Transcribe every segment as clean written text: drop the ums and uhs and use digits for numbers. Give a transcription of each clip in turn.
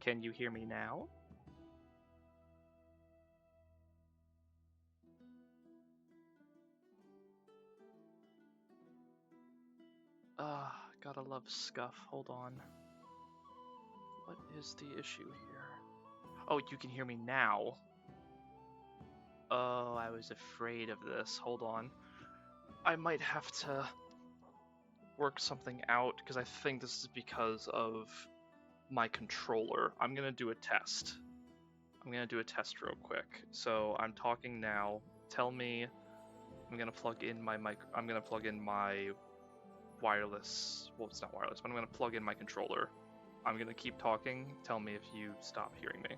Can you hear me now? Gotta love Scuff. Hold on. What is the issue here? Oh, you can hear me now. Oh, I was afraid of this. Hold on. I might have to work something out, because I think this is because of my controller. I'm gonna do a test. I'm gonna do a test real quick. So I'm talking now. Tell me. I'm gonna plug in my mic. I'm gonna plug in my wireless. Well, it's not wireless, but I'm gonna plug in my controller. I'm gonna keep talking. Tell me if you stop hearing me.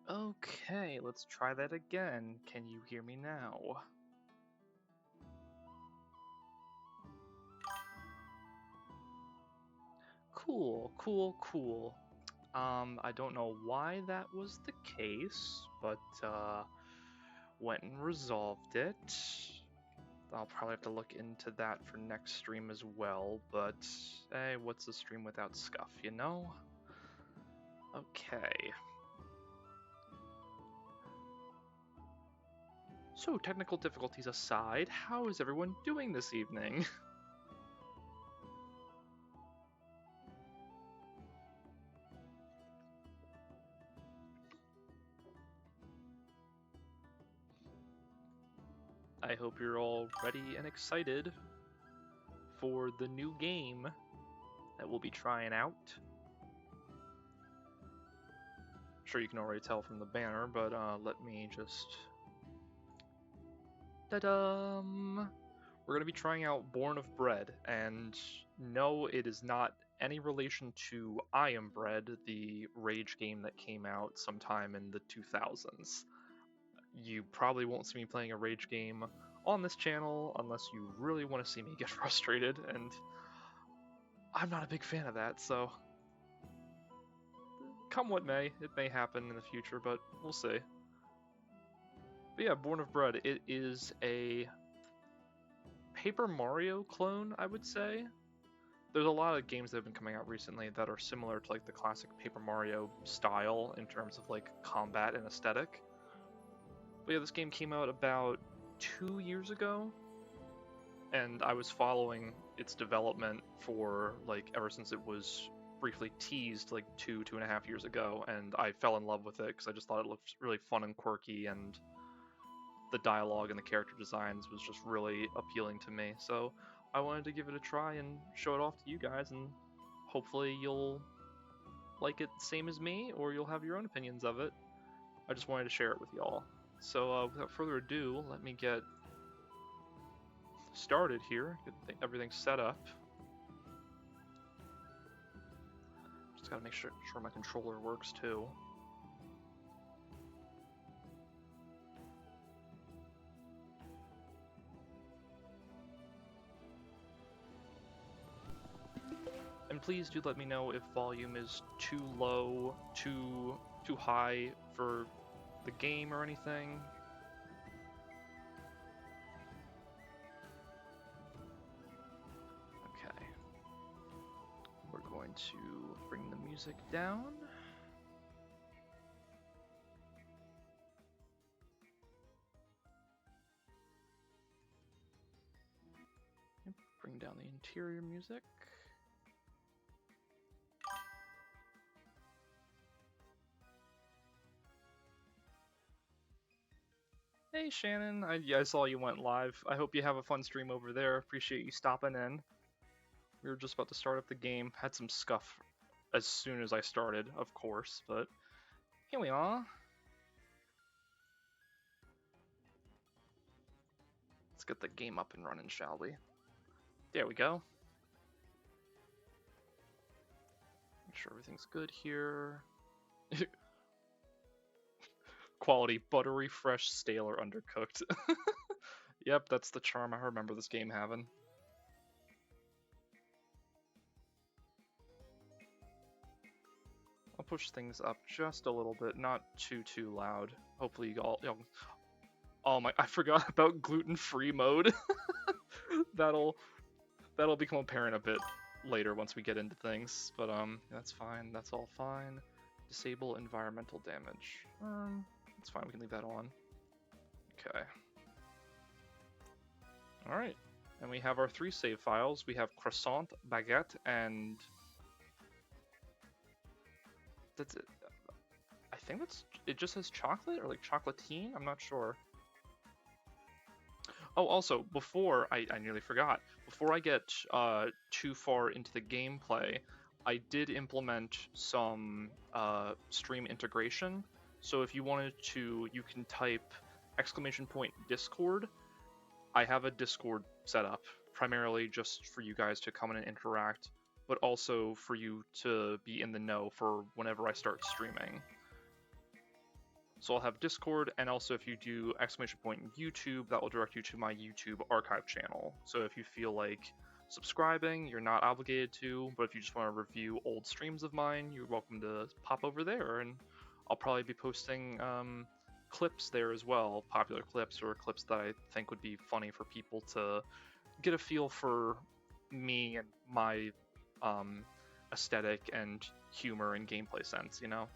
Okay, let's try that again. Can you hear me now? Cool, cool, cool. I don't know why that was the case, but went and resolved it. I'll probably have to look into that for next stream as well, but hey, what's a stream without Scuff, you know? Okay. So, technical difficulties aside, how is everyone doing this evening? I hope you're all ready and excited for the new game that we'll be trying out. I'm sure you can already tell from the banner, but let me just... Ta-dum! We're going to be trying out Born of Bread, and no, it is not any relation to I Am Bread, the Rage game that came out sometime in the 2000s. You probably won't see me playing a Rage game on this channel unless you really want to see me get frustrated, and I'm not a big fan of that, so come what may, it may happen in the future, but we'll see. But yeah, Born of Bread, it is a Paper Mario clone, I would say. There's a lot of games that have been coming out recently that are similar to like the classic Paper Mario style in terms of like combat and aesthetic. But yeah, this game came out about 2 years ago, and I was following its development for like ever since it was briefly teased like 2.5 years ago, and I fell in love with it because I just thought it looked really fun and quirky, and the dialogue and the character designs was just really appealing to me. So I wanted to give it a try and show it off to you guys, and hopefully you'll like it the same as me, or you'll have your own opinions of it. I just wanted to share it with y'all. So without further ado, let me get started here, get everything set up. Just gotta make sure my controller works too. And please do let me know if volume is too low, too high for the game or anything. Okay. We're going to bring the music down. Bring down the interior music. Hey Shannon, I saw you went live. I hope you have a fun stream over there. Appreciate you stopping in. We were just about to start up the game. Had some scuff as soon as I started, of course, but here we are. Let's get the game up and running, shall we? There we go. Make sure everything's good here. Quality, buttery, fresh, stale, or undercooked. Yep, that's the charm I remember this game having. I'll push things up just a little bit, not too loud. Hopefully you all... Oh my, I forgot about gluten-free mode. That'll become apparent a bit later once we get into things, but that's fine, that's all fine. Disable environmental damage. That's fine, we can leave that on. Okay. Alright, and we have our 3 save files. We have croissant, baguette, and... That's it. I think it just says chocolate, or like chocolatine? I'm not sure. Oh, also, before, I nearly forgot, before I get too far into the gameplay, I did implement some stream integration. So if you wanted to, you can type !Discord. I have a Discord set up, primarily just for you guys to come in and interact, but also for you to be in the know for whenever I start streaming. So I'll have Discord, and also if you do !YouTube, that will direct you to my YouTube archive channel. So if you feel like subscribing, you're not obligated to, but if you just want to review old streams of mine, you're welcome to pop over there, and I'll probably be posting clips there as well, popular clips or clips that I think would be funny for people to get a feel for me and my aesthetic and humor and gameplay sense, you know?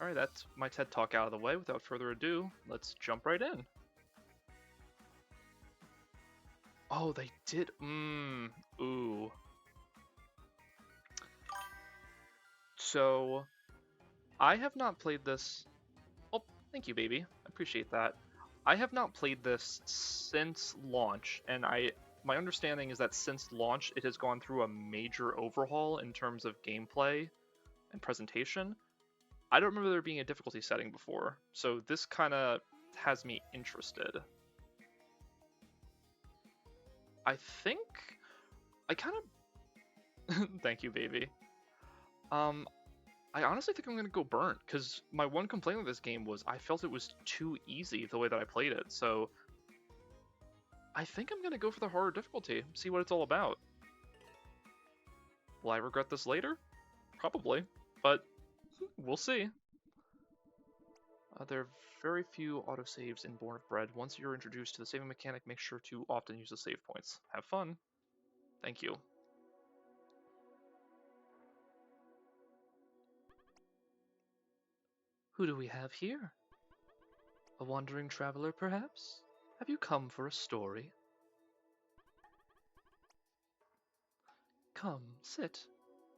Alright, that's my TED Talk out of the way. Without further ado, let's jump right in. Oh, they did? Ooh. So, I have not played this... Oh, thank you, baby. I appreciate that. I have not played this since launch, and my understanding is that since launch, it has gone through a major overhaul in terms of gameplay and presentation. I don't remember there being a difficulty setting before, so this kind of has me interested. I think I kind of... Thank you, baby. I honestly think I'm going to go burnt, because my one complaint with this game was I felt it was too easy the way that I played it, so I think I'm going to go for the harder difficulty, see what it's all about. Will I regret this later? Probably, but we'll see. There are very few autosaves in Born of Bread. Once you're introduced to the saving mechanic, make sure to often use the save points. Have fun. Thank you. Who do we have here? A wandering traveler, perhaps? Have you come for a story? Come, sit.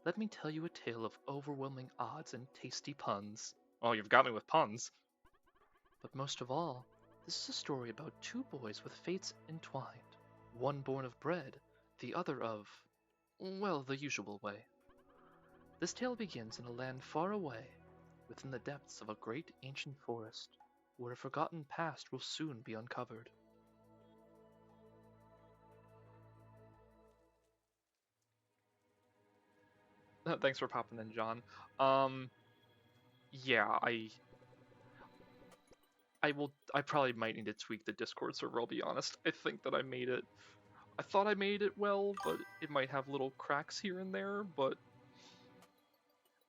Let me tell you a tale of overwhelming odds and tasty puns. Oh, you've got me with puns. But most of all, this is a story about two boys with fates entwined. One born of bread, the other of, well, the usual way. This tale begins in a land far away, within the depths of a great ancient forest, where a forgotten past will soon be uncovered. Thanks for popping in, John. Yeah, I probably might need to tweak the Discord server, I'll be honest. I think that I thought I made it well, but it might have little cracks here and there, but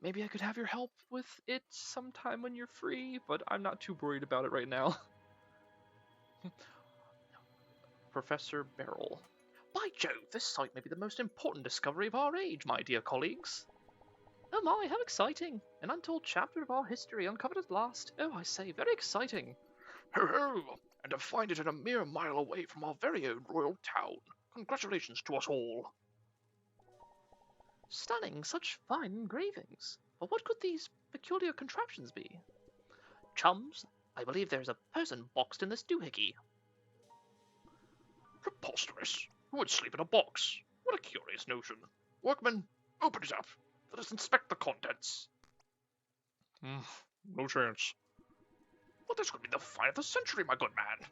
maybe I could have your help with it sometime when you're free, but I'm not too worried about it right now. Professor Beryl. By Jove, this site may be the most important discovery of our age, my dear colleagues. Oh my, how exciting! An untold chapter of our history uncovered at last. Oh, I say, very exciting. Ho ho! And to find it a mere mile away from our very own royal town. Congratulations to us all. Stunning, such fine engravings. But what could these peculiar contraptions be? Chums, I believe there's a person boxed in this doohickey. Preposterous. Who would sleep in a box? What a curious notion. Workmen, open it up. Let us inspect the contents. No chance. But this could be the find of the century, my good man.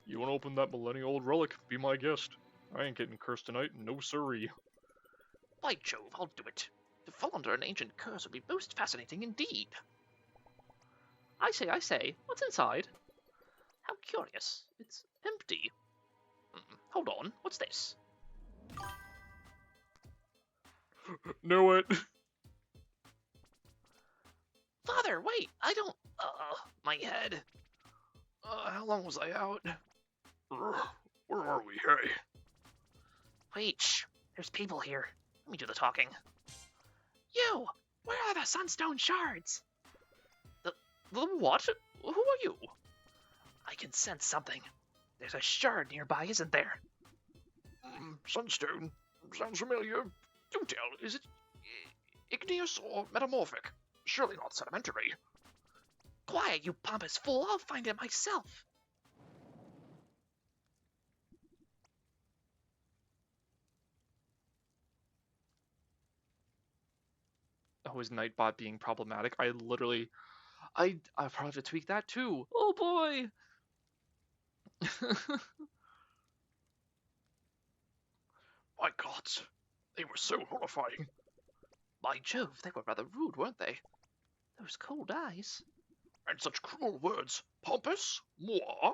You want to open that millennia-old relic? Be my guest. I ain't getting cursed tonight, no siree. By Jove, I'll do it. To fall under an ancient curse would be most fascinating indeed. I say, what's inside? How curious. It's empty. Hold on, what's this? Knew it. Father, wait, I don't... my head. How long was I out? Where are we, hey? Wait, shh. There's people here. Let me do the talking. You! Where are the sunstone shards? The what? Who are you? I can sense something. There's a shard nearby, isn't there? Sunstone? Sounds familiar. Do tell, is it igneous or metamorphic? Surely not sedimentary. Quiet, you pompous fool! I'll find it myself! Oh, is Nightbot being problematic? I probably have to tweak that too. Oh boy! My gods, they were so horrifying. By Jove, they were rather rude, weren't they? Those cold eyes. And such cruel words. Pompous? Moi?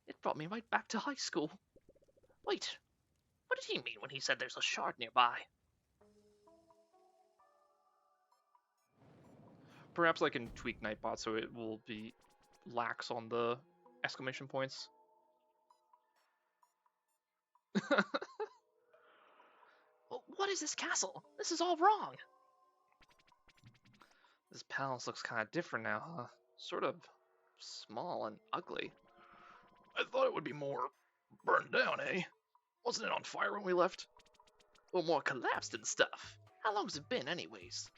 It brought me right back to high school. Wait, what did he mean when he said there's a shard nearby? Perhaps I can tweak Nightbot so it will be lax on the exclamation points. What is this castle? This is all wrong. This palace looks kind of different now, huh? Sort of small and ugly. I thought it would be more burned down, eh? Wasn't it on fire when we left? Or more collapsed and stuff. How long's it been, anyways?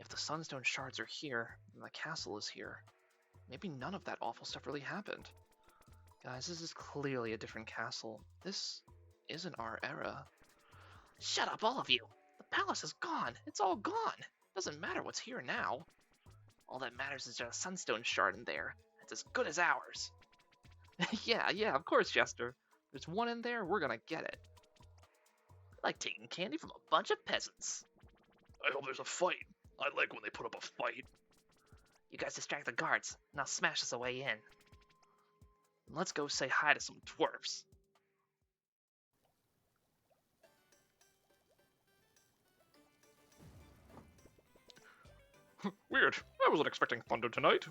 If the sunstone shards are here, and the castle is here, maybe none of that awful stuff really happened. Guys, this is clearly a different castle. This isn't our era. Shut up, all of you! The palace is gone! It's all gone! Doesn't matter what's here now. All that matters is there's a sunstone shard in there. It's as good as ours. yeah, of course, Jester. There's one in there, we're gonna get it. Like taking candy from a bunch of peasants. I hope there's a fight. I like when they put up a fight. You guys distract the guards, and I'll smash us a way in. Let's go say hi to some dwarves. Weird. I wasn't expecting thunder tonight.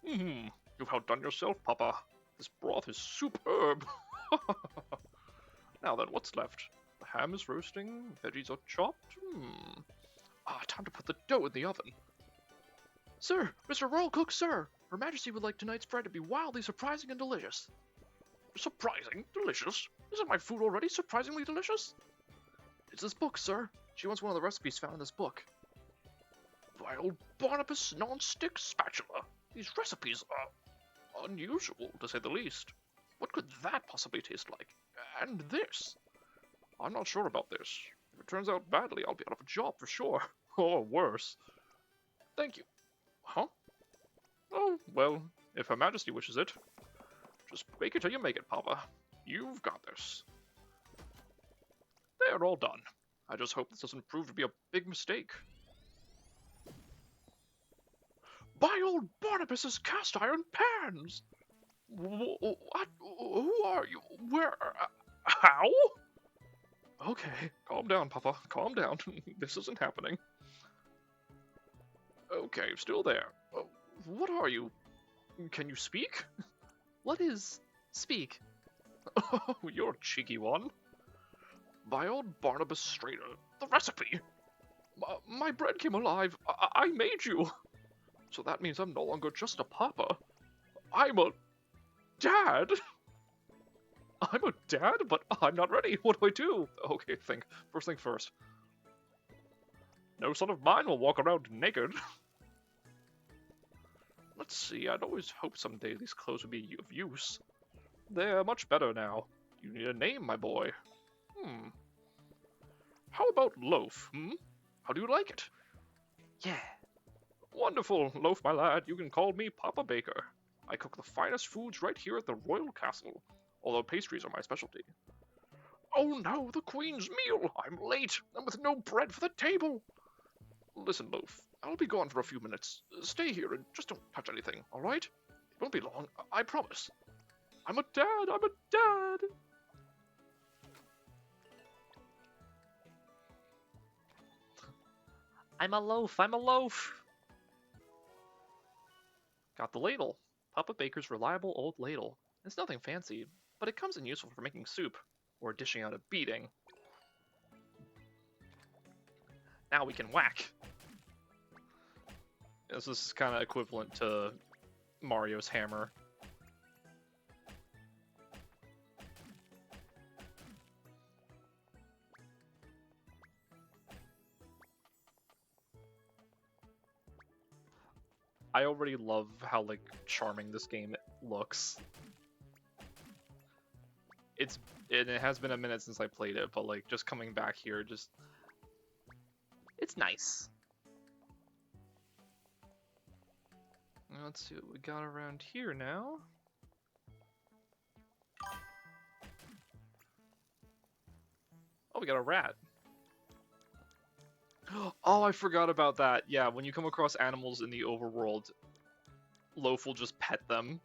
You've outdone yourself, Papa. This broth is superb. Now then, what's left? The ham is roasting, veggies are chopped. Time to put the dough in the oven. Sir, Mr. Royal Cook, sir! Her Majesty would like tonight's bread to be wildly surprising and delicious. Surprising? Delicious? Isn't my food already surprisingly delicious? It's this book, sir. She wants one of the recipes found in this book. By old Barnabas non-stick spatula. These recipes are unusual, to say the least. What could that possibly taste like? And this? I'm not sure about this. If it turns out badly, I'll be out of a job for sure. Or worse. Thank you. Huh? Oh, well, if Her Majesty wishes it. Just bake it till you make it, Papa. You've got this. They're all done. I just hope this doesn't prove to be a big mistake. By old Barnabas's cast iron pans! What? Who are you? Where? How? Okay, calm down, Papa. Calm down. This isn't happening. Okay, still there. What are you? Can you speak? What is speak? Oh, you're a cheeky one. By old Barnabas Strader, the recipe. My bread came alive. I made you. So that means I'm no longer just a papa. I'm a dad. I'm a dad, but I'm not ready. What do I do? Okay, think. First thing first. No son of mine will walk around naked. Let's see, I'd always hoped someday these clothes would be of use. They're much better now. You need a name, my boy. How about Loaf, How do you like it? Yeah. Wonderful, Loaf, my lad. You can call me Papa Baker. I cook the finest foods right here at the Royal Castle, although pastries are my specialty. Oh no, the Queen's meal! I'm late, and with no bread for the table! Listen, Loaf, I'll be gone for a few minutes. Stay here and just don't touch anything, alright? It won't be long, I promise. I'm a dad, I'm a dad! I'm a loaf, I'm a loaf! Got the ladle. Papa Baker's reliable old ladle. It's nothing fancy, but it comes in useful for making soup, or dishing out a beating. Now we can whack! This is kind of equivalent to Mario's hammer. I already love how, like, charming this game looks. It has been a minute since I played it, but, like, just coming back here, it's nice. Let's see what we got around here now. Oh, we got a rat. Oh, I forgot about that. Yeah, when you come across animals in the overworld, Loaf will just pet them.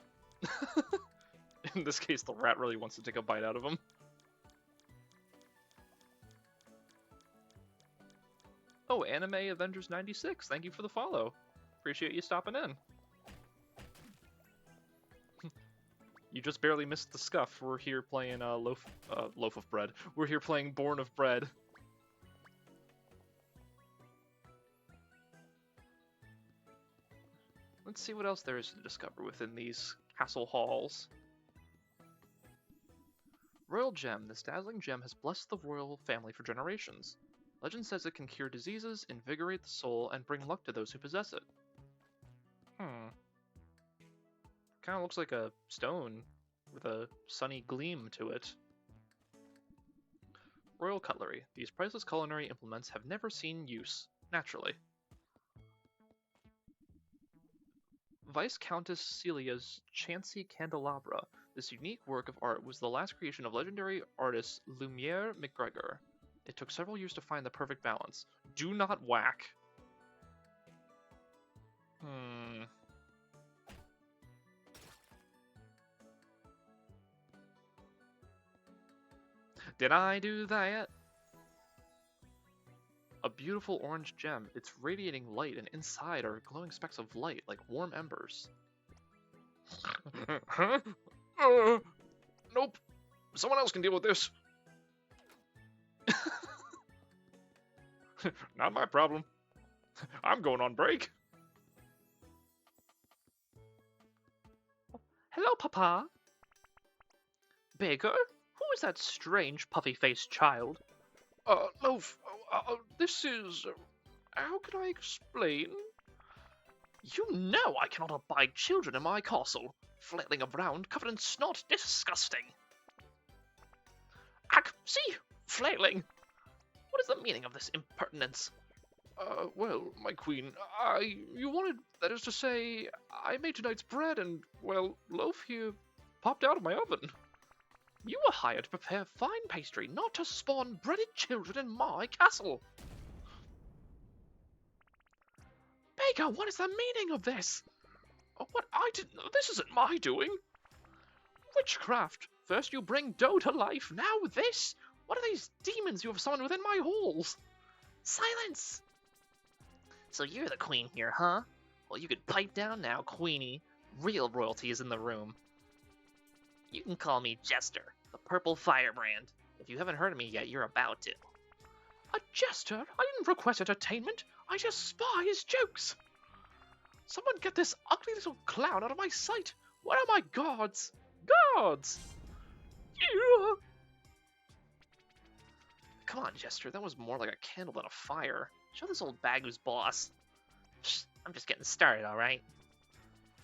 In this case, the rat really wants to take a bite out of him. Oh, Anime Avengers 96, thank you for the follow. Appreciate you stopping in. You just barely missed the scuff. We're here playing Loaf of Bread. We're here playing Born of Bread. Let's see what else there is to discover within these castle halls. Royal Gem. This dazzling gem has blessed the royal family for generations. Legend says it can cure diseases, invigorate the soul, and bring luck to those who possess it. Kind of looks like a stone with a sunny gleam to it. Royal Cutlery. These priceless culinary implements have never seen use, naturally. Vice Countess Celia's Chancy Candelabra. This unique work of art was the last creation of legendary artist Lumiere McGregor. It took several years to find the perfect balance. Do not whack. Did I do that? A beautiful orange gem. It's radiating light, and inside are glowing specks of light, like warm embers. Huh? Nope. Someone else can deal with this. Not my problem. I'm going on break. Hello, Papa. Baker, who is that strange puffy-faced child? Loaf, this is... how can I explain? You know I cannot abide children in my castle, flailing around covered in snot. Disgusting. Ack, see? Flailing. What is the meaning of this impertinence? Well, my queen, you wanted, that is to say, I made tonight's bread and, well, Loaf here popped out of my oven. You were hired to prepare fine pastry, not to spawn breaded children in my castle. Baker, what is the meaning of this? What? I didn't know. This isn't my doing. Witchcraft. First you bring dough to life, now this? What are these demons you have summoned within my halls? Silence! So you're the queen here, huh? Well, you could pipe down now, Queenie. Real royalty is in the room. You can call me Jester, the purple firebrand. If you haven't heard of me yet, you're about to. A jester? I didn't request entertainment. I just spy his jokes. Someone get this ugly little clown out of my sight. What are my gods? Gods! Yeah. Come on, Jester. That was more like a candle than a fire. Show this old bag who's boss. Psst, I'm just getting started, alright?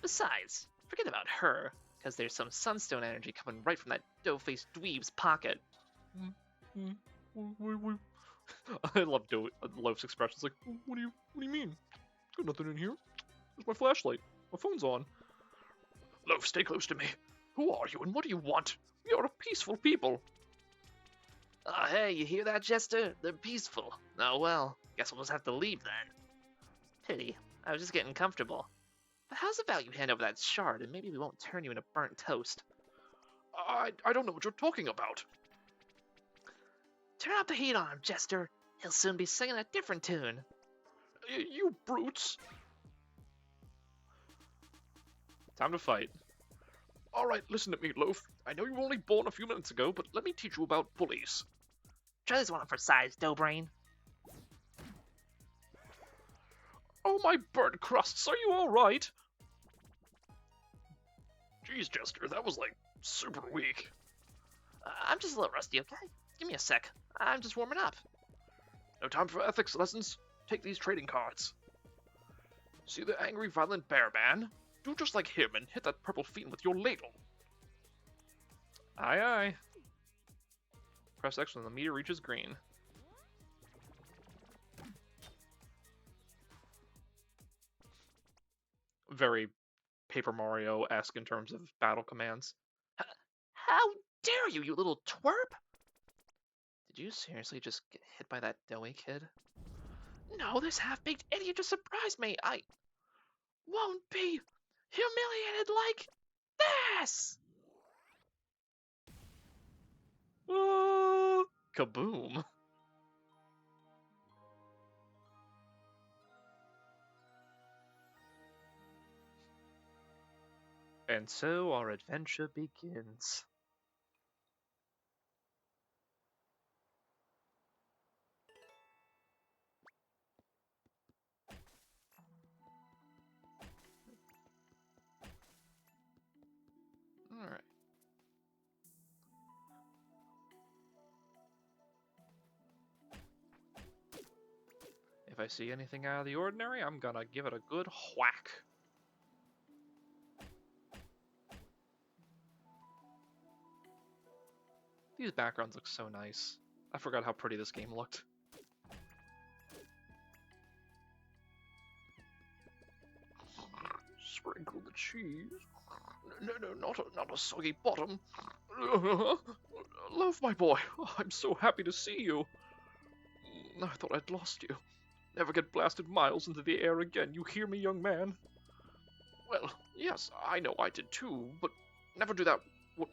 Besides, forget about her, because there's some sunstone energy coming right from that dough-faced dweeb's pocket. I love Loaf's expressions. Like, what do you mean? Got nothing in here. There's my flashlight. My phone's on. Loaf, stay close to me. Who are you and what do you want? We are a peaceful people. Hey, you hear that, Jester? They're peaceful. Oh well, guess we'll just have to leave then. Pity. I was just getting comfortable. But how's about you hand over that shard and maybe we won't turn you into burnt toast? I don't know what you're talking about. Turn up the heat on him, Jester. He'll soon be singing a different tune. You brutes. Time to fight. Alright, listen to me, Loaf. I know you were only born a few minutes ago, but let me teach you about bullies. Try this one on for size, Doughbrain. Oh, my burnt crusts, are you alright? Jeez, Jester, that was, like, super weak. I'm just a little rusty, okay? Give me a sec. I'm just warming up. No time for ethics lessons. Take these trading cards. See the angry, violent bear man? Do just like him and hit that purple fiend with your ladle. Aye, aye. Press X when the meter reaches green. Very Paper Mario-esque in terms of battle commands. How dare you, you little twerp! Did you seriously just get hit by that doughy kid? No, this half-baked idiot just surprised me. I won't be humiliated like this! Kaboom. And so our adventure begins. Alright. If I see anything out of the ordinary, I'm gonna give it a good whack. These backgrounds look so nice. I forgot how pretty this game looked. Sprinkle the cheese. No, not a soggy bottom. Love, my boy, I'm so happy to see you. I thought I'd lost you. Never get blasted miles into the air again, you hear me, young man? Well, yes, I know I did too, but never do that.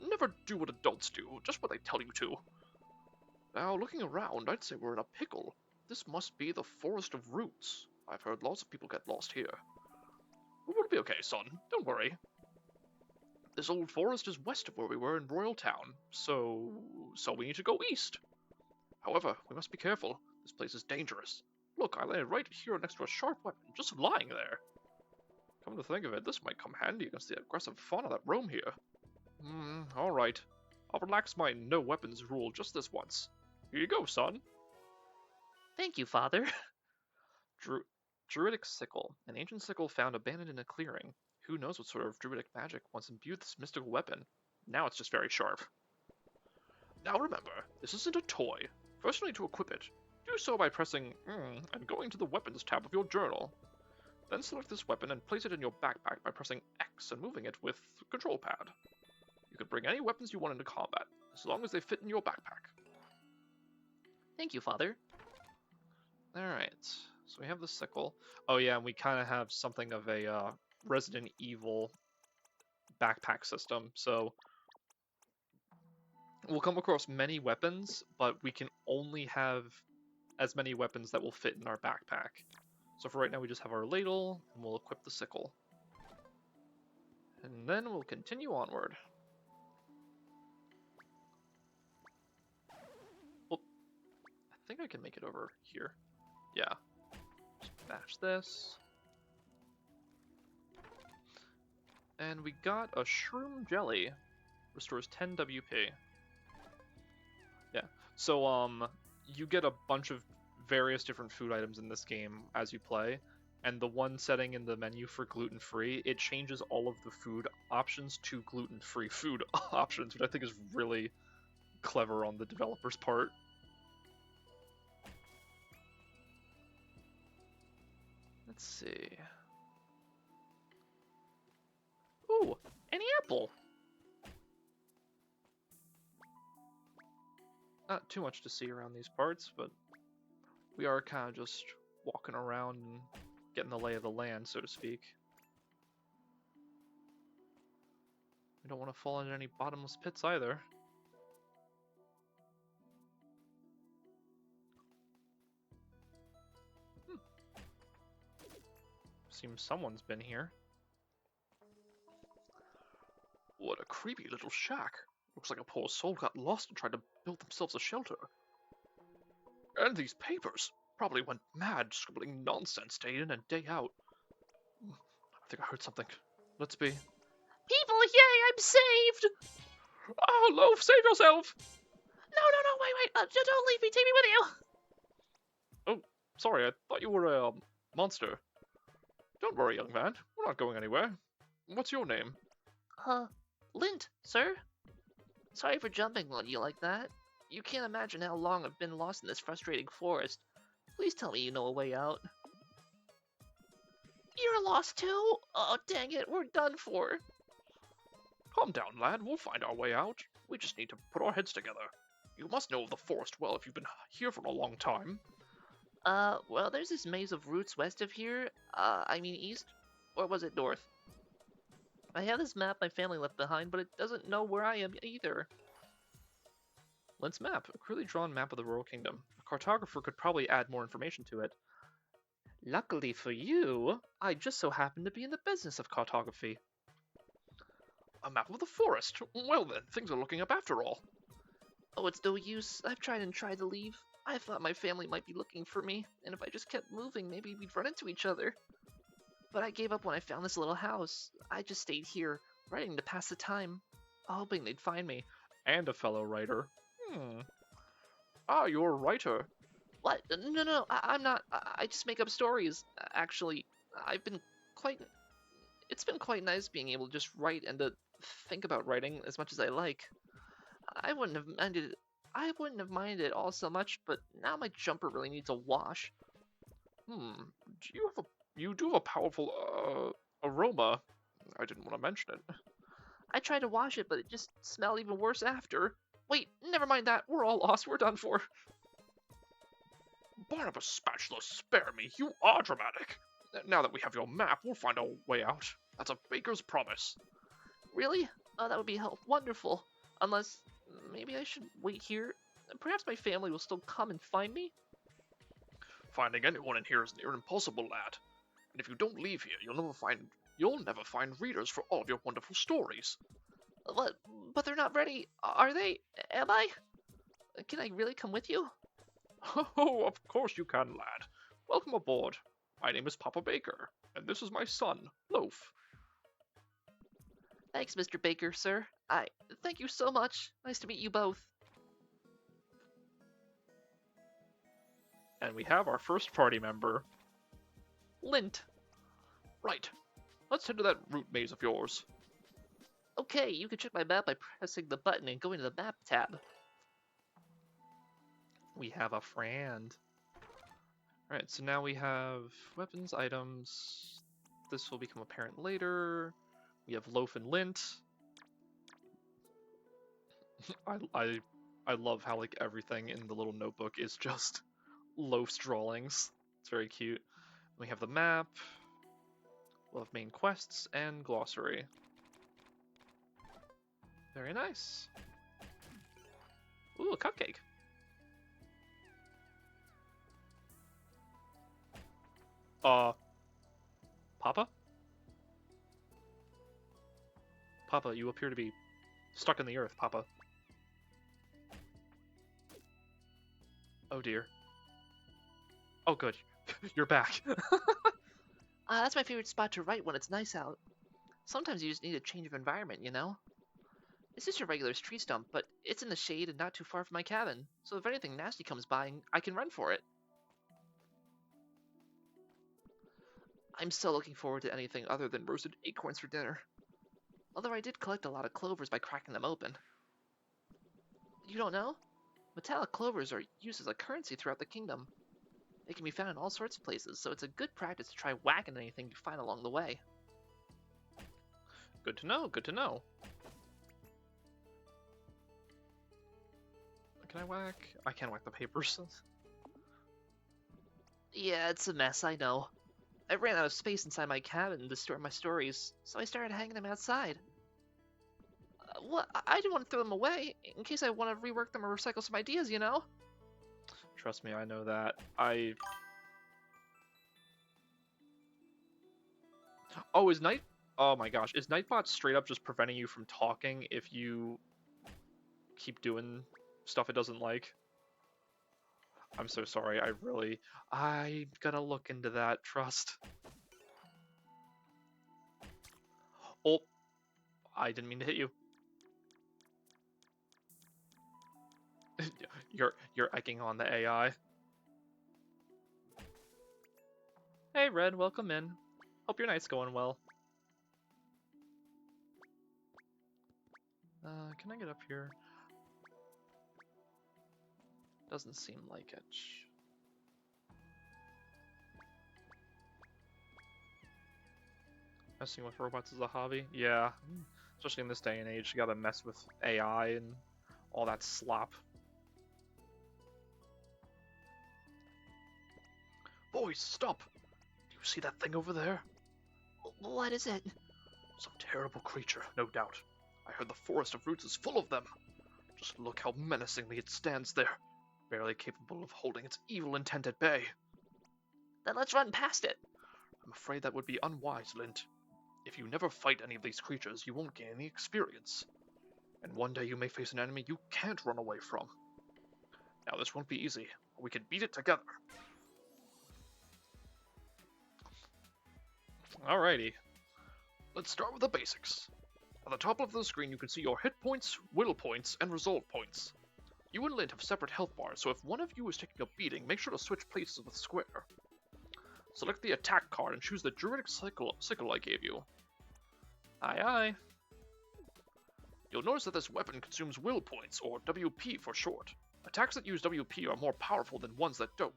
Never do what adults do, just what they tell you to. Now, looking around, I'd say we're in a pickle. This must be the Forest of Roots. I've heard lots of people get lost here. But we'll be okay, son. Don't worry. This old forest is west of where we were in Royal Town, so we need to go east. However, we must be careful. This place is dangerous. Look, I landed right here next to a sharp weapon, just lying there. Come to think of it, this might come handy against the aggressive fauna that roam here. Alright. I'll relax my no weapons rule just this once. Here you go, son. Thank you, Father. Druidic sickle. An ancient sickle found abandoned in a clearing. Who knows what sort of druidic magic once imbued this mystical weapon. Now it's just very sharp. Now remember, this isn't a toy. First you need to equip it. Do so by pressing and going to the weapons tab of your journal. Then select this weapon and place it in your backpack by pressing X and moving it with the control pad. You can bring any weapons you want into combat, as long as they fit in your backpack. Thank you, Father. Alright, so we have the sickle. Oh yeah, and we kind of have something of a Resident Evil backpack system, so we'll come across many weapons, but we can only have as many weapons that will fit in our backpack. So for right now we just have our ladle, and we'll equip the sickle. And then we'll continue onward. Well, I think I can make it over here. Yeah. Just bash this. And we got a shroom jelly. Restores 10 WP. Yeah. So, you get a bunch of various different food items in this game as you play. And the one setting in the menu for gluten-free, it changes all of the food options to gluten-free food options, which I think is really clever on the developer's part. Let's see. Ooh, an apple! Not too much to see around these parts, but we are kind of just walking around and getting the lay of the land, so to speak. We don't want to fall into any bottomless pits either. Seems someone's been here. What a creepy little shack. Looks like a poor soul got lost and tried to build themselves a shelter. And these papers probably went mad scribbling nonsense day in and day out. I think I heard something. Let's be. People, yay, I'm saved! Oh, Loaf, save yourself! No, wait, don't leave me, take me with you! Oh, sorry, I thought you were a monster. Don't worry, young man, we're not going anywhere. What's your name? Lint, sir? Sorry for jumping on you like that. You can't imagine how long I've been lost in this frustrating forest. Please tell me you know a way out. You're lost too? Oh, dang it, we're done for. Calm down, lad, we'll find our way out. We just need to put our heads together. You must know of the forest well if you've been here for a long time. Well, there's this maze of roots west of here. I mean east? Or was it north? I have this map my family left behind, but it doesn't know where I am either. Lint's map, a crudely drawn map of the Royal Kingdom. A cartographer could probably add more information to it. Luckily for you, I just so happen to be in the business of cartography. A map of the forest? Well then, things are looking up after all. Oh, it's no use. I've tried and tried to leave. I thought my family might be looking for me, and if I just kept moving, maybe we'd run into each other. But I gave up when I found this little house. I just stayed here, writing to pass the time, hoping they'd find me. And a fellow writer. Ah, you're a writer. What? No, I'm not. I just make up stories. Actually, it's been quite nice being able to just write and to think about writing as much as I like. I wouldn't have minded it all so much, but now my jumper really needs a wash. You do have a powerful, aroma. I didn't want to mention it. I tried to wash it, but it just smelled even worse after. Wait, never mind that. We're all lost. We're done for. Barnabas Spatula, spare me. You are dramatic. Now that we have your map, we'll find our way out. That's a baker's promise. Really? Oh, that would be wonderful. Unless, maybe I should wait here. Perhaps my family will still come and find me? Finding anyone in here is near impossible, lad. And if you don't leave here, you'll never find readers for all of your wonderful stories. What? But they're not ready. Are they? Am I? Can I really come with you? Oh, of course you can, lad. Welcome aboard. My name is Papa Baker, and this is my son, Loaf. Thanks, Mr. Baker, sir. Thank you so much. Nice to meet you both. And we have our first party member. Lint. Right. Let's head to that route maze of yours. Okay, you can check my map by pressing the button and going to the map tab. We have a friend. Alright, so now we have weapons, items. This will become apparent later. We have Loaf and Lint. I love how like everything in the little notebook is just Loaf's drawings. It's very cute. We have the map. We'll have main quests and glossary. Very nice. Ooh, a cupcake. Papa? Papa, you appear to be stuck in the earth, Papa. Oh dear. Oh good. You're back. That's my favorite spot to write when it's nice out. Sometimes you just need a change of environment, you know? It's just a regular street stump, but it's in the shade and not too far from my cabin, so if anything nasty comes by, I can run for it. I'm still looking forward to anything other than roasted acorns for dinner. Although I did collect a lot of clovers by cracking them open. You don't know? Metallic clovers are used as a currency throughout the kingdom. They can be found in all sorts of places, so it's a good practice to try whacking anything you find along the way. Good to know, good to know. Can I whack? I can't whack the papers. Yeah, it's a mess, I know. I ran out of space inside my cabin to store my stories, so I started hanging them outside. What? I didn't want to throw them away, in case I want to rework them or recycle some ideas, you know? Trust me, I know that. Oh, is Night... Oh my gosh, is Nightbot straight up just preventing you from talking if you keep doing stuff it doesn't like? I'm so sorry, I'm gonna look into that, trust. Oh, I didn't mean to hit you. You're egging on the AI. Hey Red, welcome in. Hope your night's going well. Can I get up here? Doesn't seem like it. Messing with robots is a hobby? Yeah. Especially in this day and age, you gotta mess with AI and all that slop. Boys, stop! Do you see that thing over there? What is it? Some terrible creature, no doubt. I heard the forest of roots is full of them. Just look how menacingly it stands there, barely capable of holding its evil intent at bay. Then let's run past it. I'm afraid that would be unwise, Lint. If you never fight any of these creatures, you won't gain any experience. And one day you may face an enemy you can't run away from. Now this won't be easy, but we can beat it together. Alrighty. Let's start with the basics. At the top of the screen you can see your hit points, will points, and resolve points. You and Lint have separate health bars, so if one of you is taking a beating, make sure to switch places with the square. Select the attack card and choose the Druidic sickle I gave you. Aye aye. You'll notice that this weapon consumes will points, or WP for short. Attacks that use WP are more powerful than ones that don't.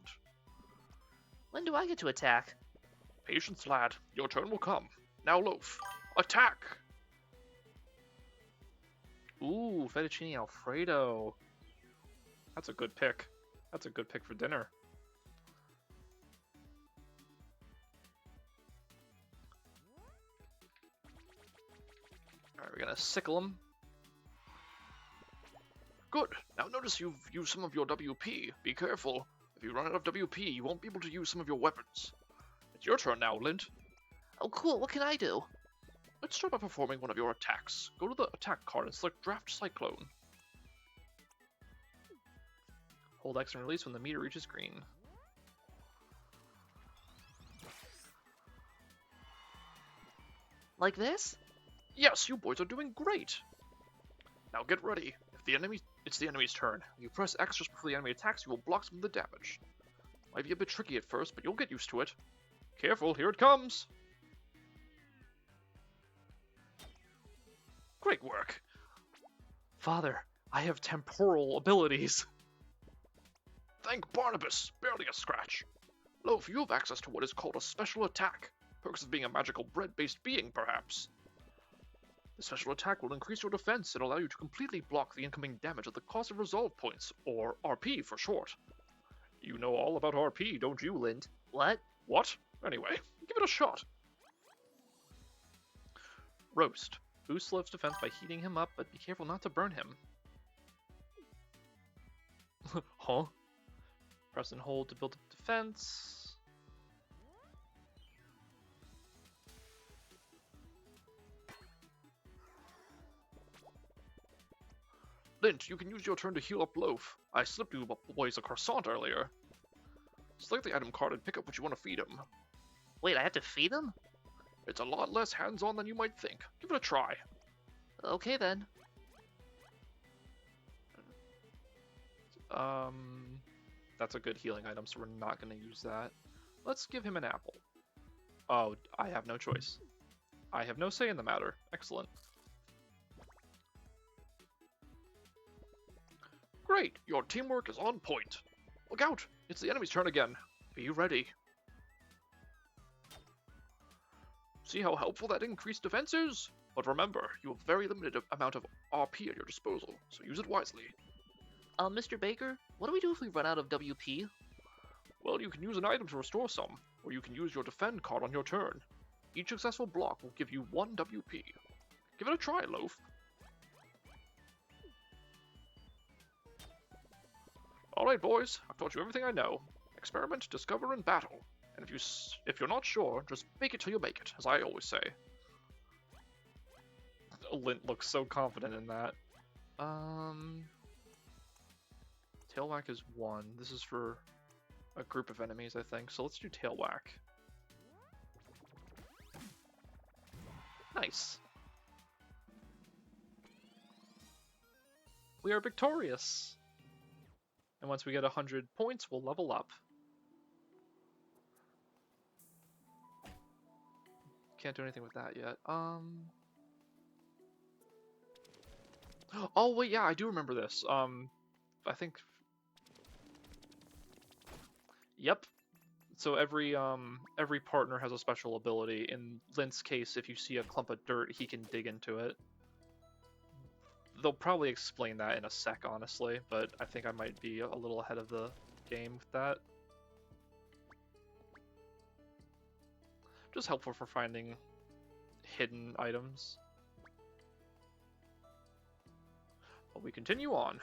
When do I get to attack? Patience, lad. Your turn will come. Now, Loaf. Attack! Ooh, fettuccine alfredo. That's a good pick. That's a good pick for dinner. Alright, we're gonna sickle him. Good. Now notice you've used some of your WP. Be careful. If you run out of WP, you won't be able to use some of your weapons. It's your turn now, Lint. Oh, cool. What can I do? Let's start by performing one of your attacks. Go to the attack card and select Draft Cyclone. Hold X and release when the meter reaches green. Like this? Yes, you boys are doing great. Now get ready. It's the enemy's turn. If you press X just before the enemy attacks, you will block some of the damage. Might be a bit tricky at first, but you'll get used to it. Careful, here it comes! Great work. Father, I have temporal abilities. Thank Barnabas, barely a scratch. Loaf, you have access to what is called a special attack. Perks of being a magical bread-based being, perhaps. The special attack will increase your defense and allow you to completely block the incoming damage at the cost of resolve points, or RP for short. You know all about RP, don't you, Lind? What? What? Anyway, give it a shot. Roast. Boost Loaf's defense by heating him up, but be careful not to burn him. Huh? Press and hold to build up defense. Lint, you can use your turn to heal up Loaf. I slipped you boys a croissant earlier. Select the item card and pick up what you want to feed him. Wait, I have to feed him? It's a lot less hands-on than you might think. Give it a try. Okay then. That's a good healing item, so we're not going to use that. Let's give him an apple. Oh, I have no choice. I have no say in the matter. Excellent. Great, your teamwork is on point. Look out, it's the enemy's turn again. Be ready. See how helpful that increased defense is? But remember, you have a very limited amount of RP at your disposal, so use it wisely. Mr. Baker, what do we do if we run out of WP? Well, you can use an item to restore some, or you can use your defend card on your turn. Each successful block will give you 1 WP. Give it a try, Loaf. Alright, boys, I've taught you everything I know. Experiment, discover, and battle. And if you're not sure, just fake it till you make it, as I always say. Lint looks so confident in that. Tail Whack is 1. This is for a group of enemies, I think. So let's do Tail Whack. Nice. We are victorious. And once we get 100 points, we'll level up. Can't do anything with that yet. Oh wait, yeah, I do remember this. I think. Yep. So every partner has a special ability. In Lint's case, if you see a clump of dirt, he can dig into it. They'll probably explain that in a sec, honestly, but I think I might be a little ahead of the game with that. Just helpful for finding hidden items. But we continue on.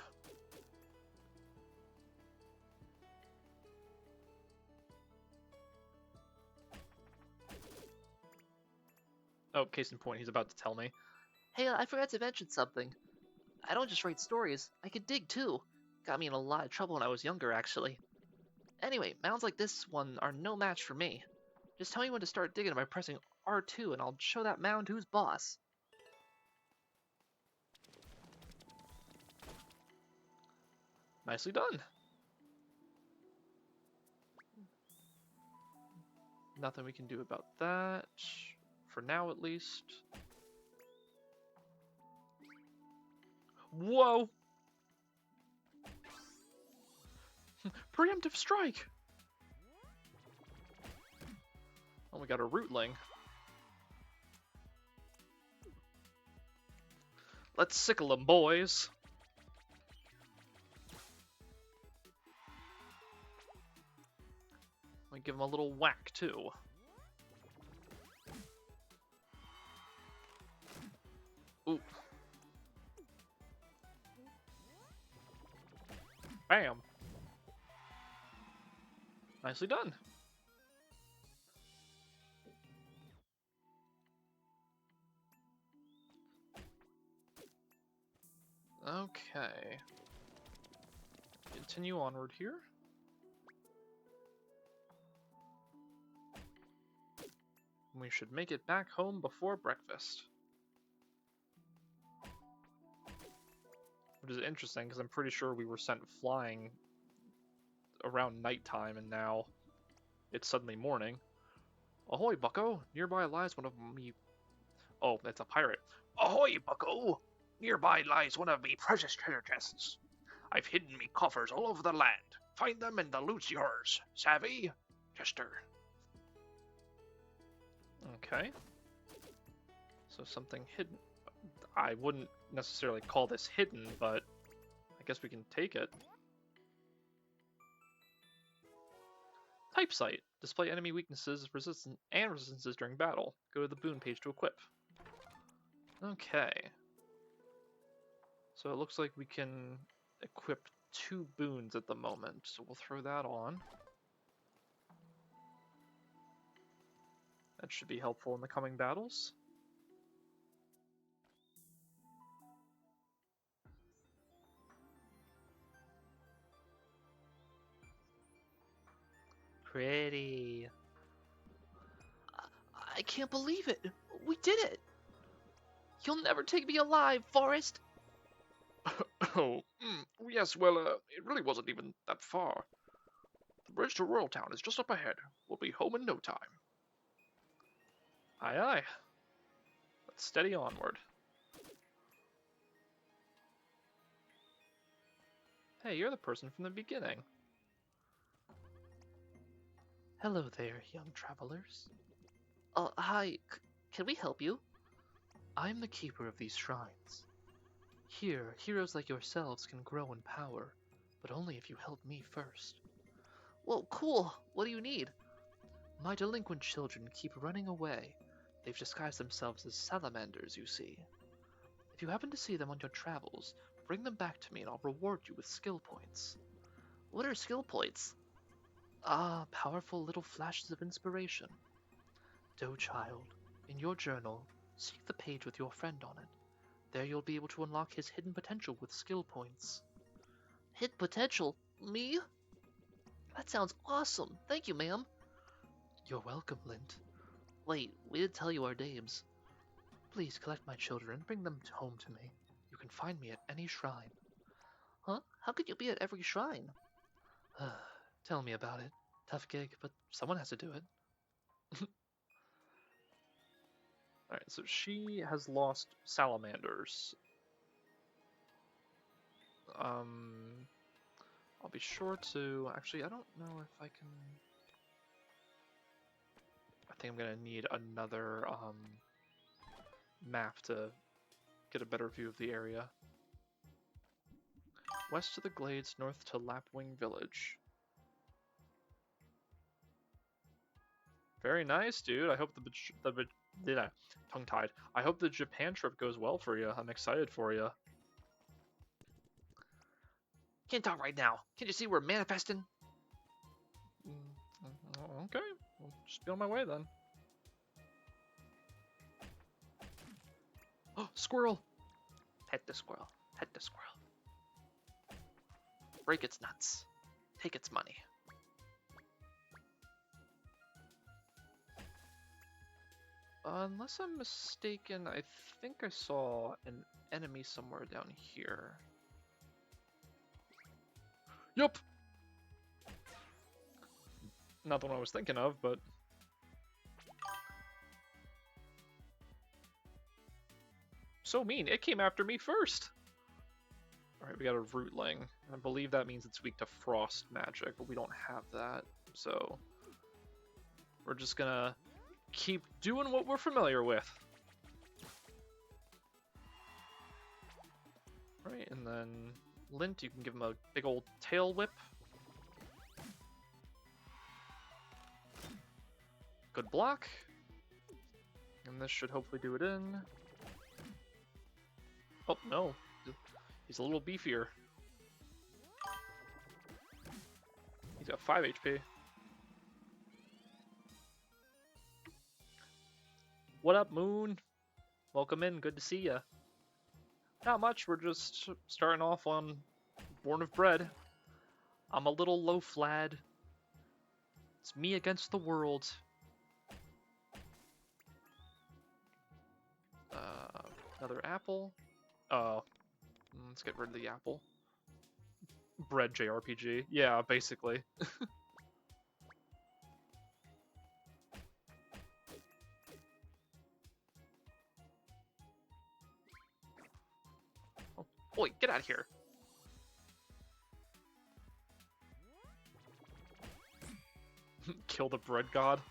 Oh, case in point, he's about to tell me. Hey, I forgot to mention something. I don't just write stories, I can dig too. Got me in a lot of trouble when I was younger, actually. Anyway, mounds like this one are no match for me. Just tell me when to start digging by pressing R2 and I'll show that mound who's boss. Nicely done. Nothing we can do about that. For now, at least. Whoa! Preemptive strike! Oh, we got a rootling. Let's sickle 'em, boys. We give him a little whack, too. Ooh. Bam. Nicely done. Okay. Continue onward here. We should make it back home before breakfast. Which is interesting, because I'm pretty sure we were sent flying around nighttime, and now it's suddenly morning. Ahoy, bucko! Nearby lies one of me... Oh, that's a pirate. Ahoy, bucko! Nearby lies one of me precious treasure chests. I've hidden me coffers all over the land. Find them and the loot's yours. Savvy? Chester. Okay. So something hidden. I wouldn't necessarily call this hidden, but I guess we can take it. Type site. Display enemy weaknesses, resistances during battle. Go to the boon page to equip. Okay. So it looks like we can equip 2 boons at the moment, so we'll throw that on. That should be helpful in the coming battles. Pretty. I can't believe it. We did it. You'll never take me alive, Forrest. Oh, yes, well, it really wasn't even that far. The bridge to Royal Town is just up ahead. We'll be home in no time. Aye aye. Let's steady onward. Hey, you're the person from the beginning. Hello there, young travelers. Hi. Can we help you? I'm the keeper of these shrines. Here, heroes like yourselves can grow in power, but only if you help me first. Well, cool. What do you need? My delinquent children keep running away. They've disguised themselves as salamanders, you see. If you happen to see them on your travels, bring them back to me and I'll reward you with skill points. What are skill points? Ah, powerful little flashes of inspiration. Doe child, in your journal, seek the page with your friend on it. There you'll be able to unlock his hidden potential with skill points. Hidden potential? Me? That sounds awesome. Thank you, ma'am. You're welcome, Lint. Wait, we didn't tell you our names. Please collect my children and bring them home to me. You can find me at any shrine. Huh? How could you be at every shrine? Tell me about it. Tough gig, but someone has to do it. Alright, so she has lost salamanders. I'll be sure to... Actually, I don't know if I can... I think I'm gonna need another map to get a better view of the area. West to the Glades, north to Lapwing Village. Very nice, dude. I hope tongue-tied. I hope the Japan trip goes well for you. I'm excited for you. Can't talk right now. Can't you see we're manifesting? Okay, well, just be on my way then. Oh, squirrel! Pet the squirrel. Pet the squirrel. Break its nuts. Take its money. Unless I'm mistaken, I think I saw an enemy somewhere down here. Yup! Not the one I was thinking of, but... So mean, it came after me first! Alright, we got a rootling. I believe that means it's weak to frost magic, but we don't have that, so... We're just gonna keep doing what we're familiar with. Right, and then Lint, you can give him a big old tail whip. Good block. And this should hopefully do it in. Oh, no. He's a little beefier. He's got 5 HP. What up, Moon? Welcome in, good to see ya. Not much, we're just starting off on Born of Bread. I'm a little low-flad. It's me against the world. Another apple. Oh, let's get rid of the apple. Bread JRPG. Yeah, basically. Oh, boy, get out of here. Kill the bread god.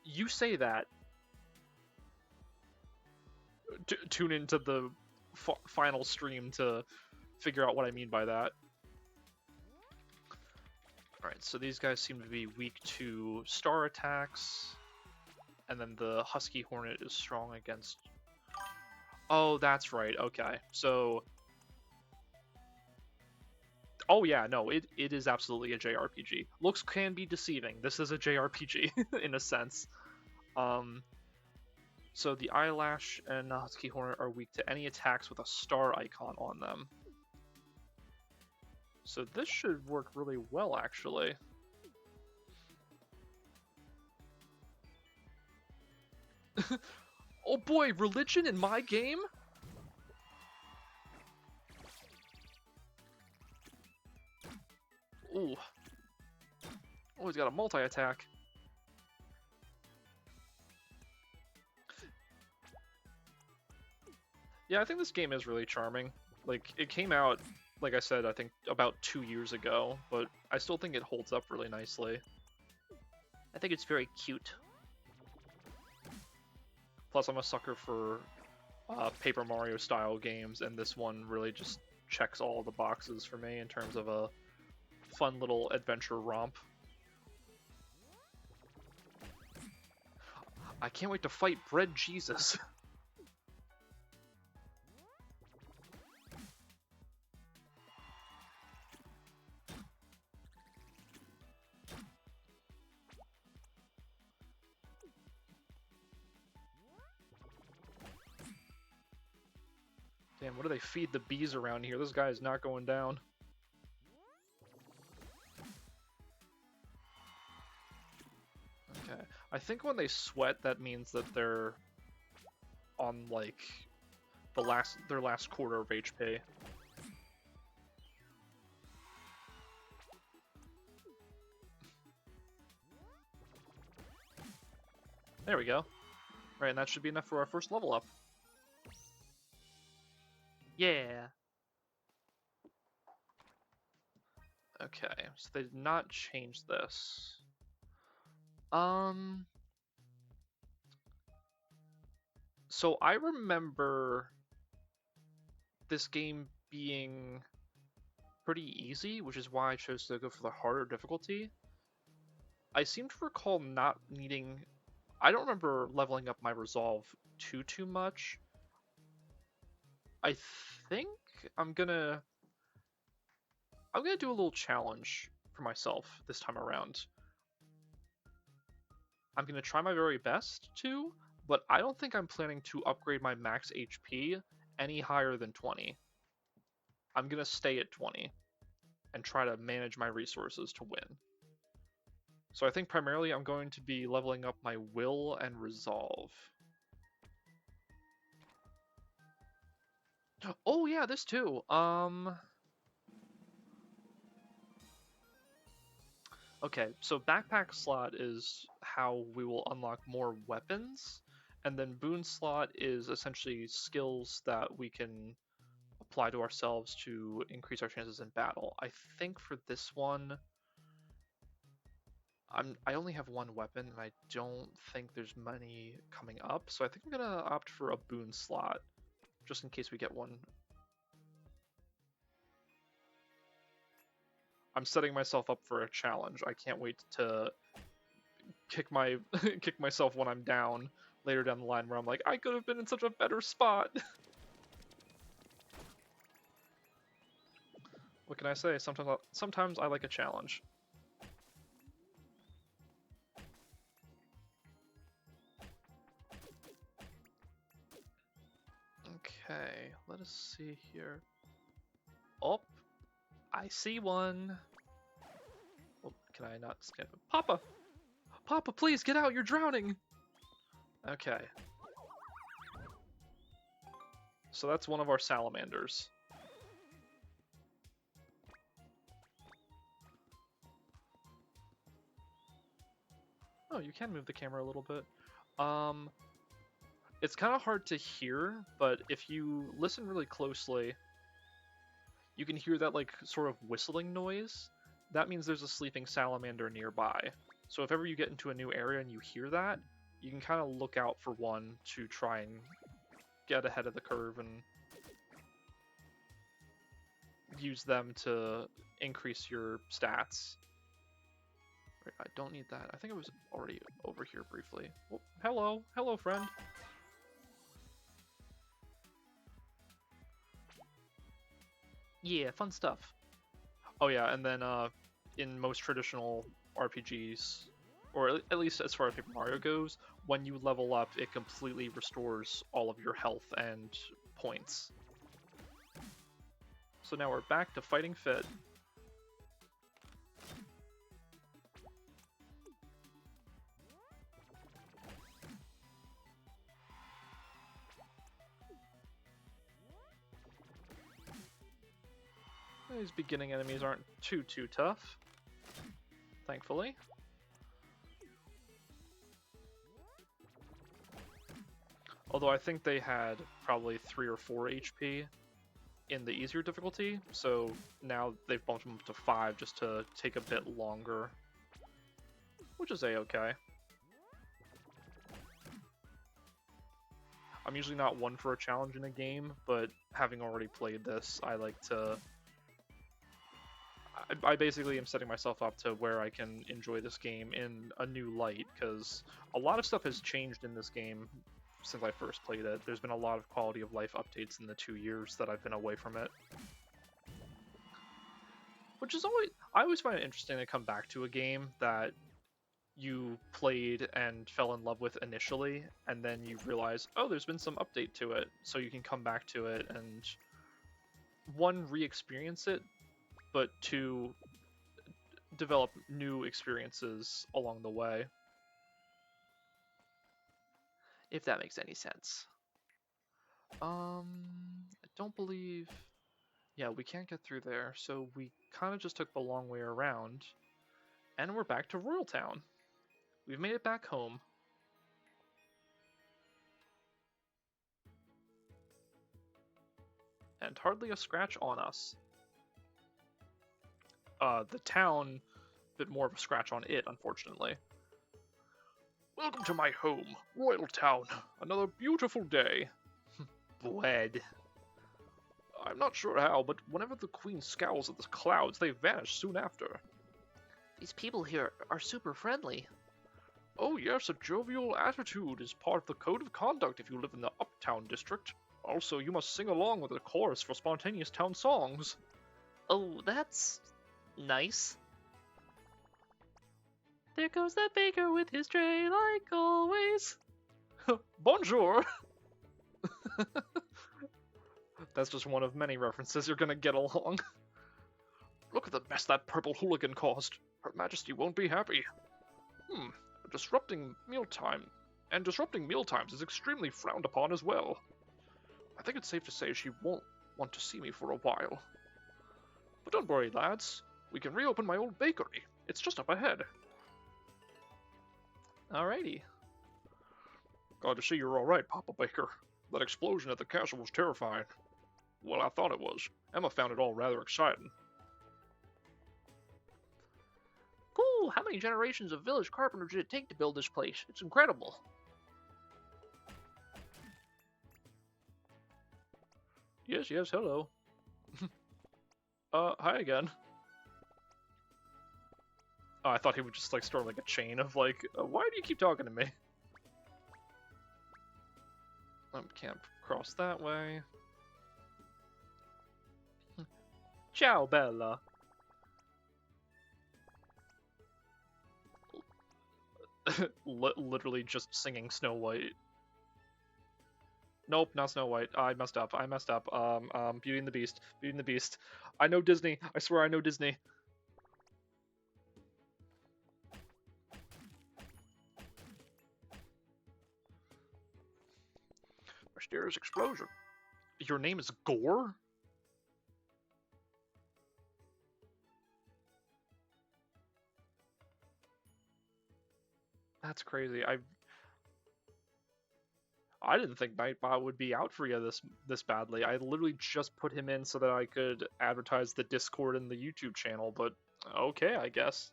You say that. Tune into the final stream to figure out what I mean by that. Alright, so these guys seem to be weak to star attacks, and then the Husky Hornet is strong against... Oh, that's right, okay. So... Oh yeah, no, it is absolutely a JRPG. Looks can be deceiving. This is a JRPG, in a sense. So the Eyelash and Husky Hornet are weak to any attacks with a star icon on them. So this should work really well, actually. Oh boy, religion in my game? Ooh. Oh, he's got a multi-attack. Yeah, I think this game is really charming. Like, it came out, like I said, I think about 2 years ago, but I still think it holds up really nicely. I think it's very cute. Plus, I'm a sucker for Paper Mario style games, and this one really just checks all the boxes for me in terms of a fun little adventure romp. I can't wait to fight Bread Jesus. Damn, what do they feed the bees around here? This guy is not going down. Okay, I think when they sweat, that means that they're on, like, their last quarter of HP. There we go. Right, and that should be enough for our first level up. Yeah. Okay, so they did not change this. So I remember this game being pretty easy, which is why I chose to go for the harder difficulty. I seem to recall not needing... I don't remember leveling up my resolve too much. I think I'm gonna do a little challenge for myself this time around. I'm gonna try my very best to, but I don't think I'm planning to upgrade my max HP any higher than 20. I'm gonna stay at 20 and try to manage my resources to win. So I think primarily I'm going to be leveling up my will and resolve. Oh yeah, this too. Okay, so backpack slot is how we will unlock more weapons, and then boon slot is essentially skills that we can apply to ourselves to increase our chances in battle. I think for this one, I only have one weapon, and I don't think there's many coming up, so I think I'm gonna opt for a boon slot. just in case we get one. I'm setting myself up for a challenge. I can't wait to kick myself when I'm down later down the line, where I'm like, I could have been in such a better spot. What can I say? Sometimes I like a challenge. Okay, let us see here. Oh, I see one. Oh, can I not scan? Papa! Papa, please get out, you're drowning! Okay. So that's one of our salamanders. Oh, you can move the camera a little bit. It's kind of hard to hear, but if you listen really closely, you can hear that like sort of whistling noise. That means there's a sleeping salamander nearby. So if ever you get into a new area and you hear that, you can kind of look out for one to try and get ahead of the curve and use them to increase your stats. Right, I don't need that. I think it was already over here briefly. Oh, hello. Hello, friend. Yeah, fun stuff. Oh yeah, and then in most traditional RPGs, or at least as far as Paper Mario goes, when you level up, it completely restores all of your health and points. So now we're back to fighting Fid. These beginning enemies aren't too tough, thankfully. Although I think they had probably 3 or 4 HP in the easier difficulty, so now they've bumped them up to 5 just to take a bit longer, which is a-okay. I'm usually not one for a challenge in a game, but having already played this, I like to... I basically am setting myself up to where I can enjoy this game in a new light, because a lot of stuff has changed in this game since I first played it. There's been a lot of quality of life updates in the 2 years that I've been away from it. Which is I always find it interesting to come back to a game that you played and fell in love with initially, and then you realize, oh, there's been some update to it, so you can come back to it and, one, re-experience it, but 2, develop new experiences along the way. If that makes any sense. I don't believe... Yeah, we can't get through there, so we kind of just took the long way around, and we're back to Royal Town. We've made it back home. And hardly a scratch on us. The town, a bit more of a scratch on it, unfortunately. Welcome to my home, Royal Town. Another beautiful day. Bled. I'm not sure how, but whenever the Queen scowls at the clouds, they vanish soon after. These people here are super friendly. Oh yes, a jovial attitude is part of the code of conduct if you live in the Uptown district. Also, you must sing along with the chorus for spontaneous town songs. Oh, that's nice. There goes that baker with his tray, like always. Bonjour! That's just one of many references you're gonna get along. Look at the mess that purple hooligan caused. Her Majesty won't be happy. Disrupting mealtimes is extremely frowned upon as well. I think it's safe to say she won't want to see me for a while. But don't worry, lads. We can reopen my old bakery. It's just up ahead. Alrighty. Glad to see you're alright, Papa Baker. That explosion at the castle was terrifying. Well, I thought it was. Emma found it all rather exciting. Cool, how many generations of village carpenters did it take to build this place? It's incredible. Yes, hello. Hi again. Oh, I thought he would just, like, start, like, a chain of, like, why do you keep talking to me? Can't cross that way. Ciao, Bella. Literally just singing Snow White. Nope, not Snow White. I messed up. Beauty and the Beast. Beauty and the Beast. I know Disney. I swear I know Disney. Mysterious explosion. Your name is Gore? That's crazy. I didn't think Nightbot would be out for you this badly. I literally just put him in so that I could advertise the Discord and the YouTube channel, but okay, I guess.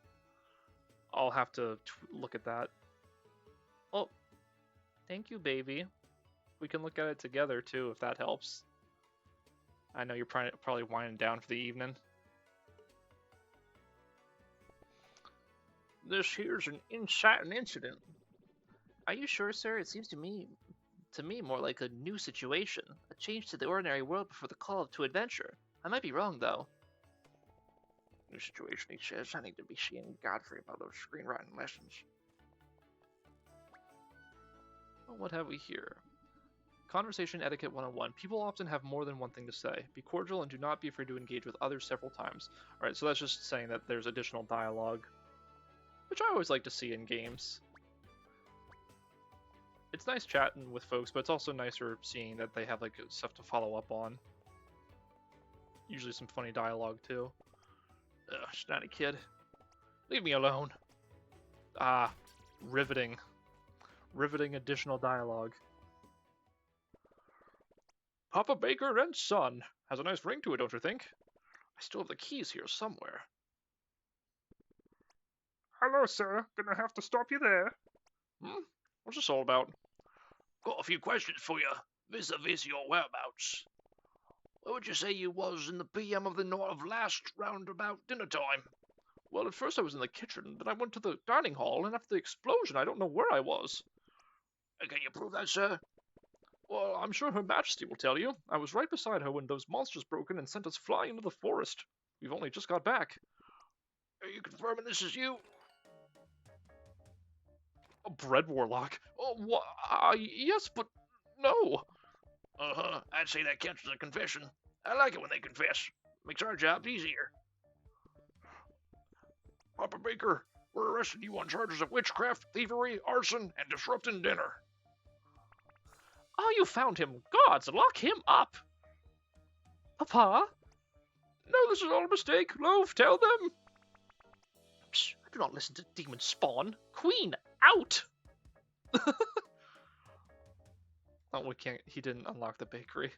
I'll have to look at that. Oh, thank you, baby. We can look at it together, too, if that helps. I know you're probably winding down for the evening. This here's an incident. Are you sure, sir? It seems to me more like a new situation, a change to the ordinary world before the call to adventure. I might be wrong, though. New situation, he says. I need to be seeing Godfrey about those screenwriting lessons. Well, what have we here? Conversation Etiquette 101. People often have more than one thing to say. Be cordial and do not be afraid to engage with others several times. Alright, so that's just saying that there's additional dialogue, which I always like to see in games. It's nice chatting with folks, but it's also nicer seeing that they have, like, stuff to follow up on. Usually some funny dialogue, too. Ugh, snotty kid. Leave me alone. Ah, riveting. Riveting additional dialogue. Papa Baker and Son. Has a nice ring to it, don't you think? I still have the keys here somewhere. Hello, sir. Gonna have to stop you there. What's this all about? Got a few questions for you, vis-a-vis your whereabouts. Where would you say you was in the PM of the night of last round about dinner time? Well, at first I was in the kitchen, then I went to the dining hall, and after the explosion, I don't know where I was. Can you prove that, sir? Well, I'm sure Her Majesty will tell you. I was right beside her when those monsters broke in and sent us flying into the forest. We've only just got back. Are you confirming this is you? A bread warlock? Oh, yes, but no. I'd say that counts as a confession. I like it when they confess. Makes our jobs easier. Papa Baker, we're arresting you on charges of witchcraft, thievery, arson, and disrupting dinner. Oh, you found him. Gods, lock him up. Papa? No, this is all a mistake. Loaf, tell them. Psh, I do not listen to demon spawn. Queen, out! Oh, we can't. He didn't unlock the bakery.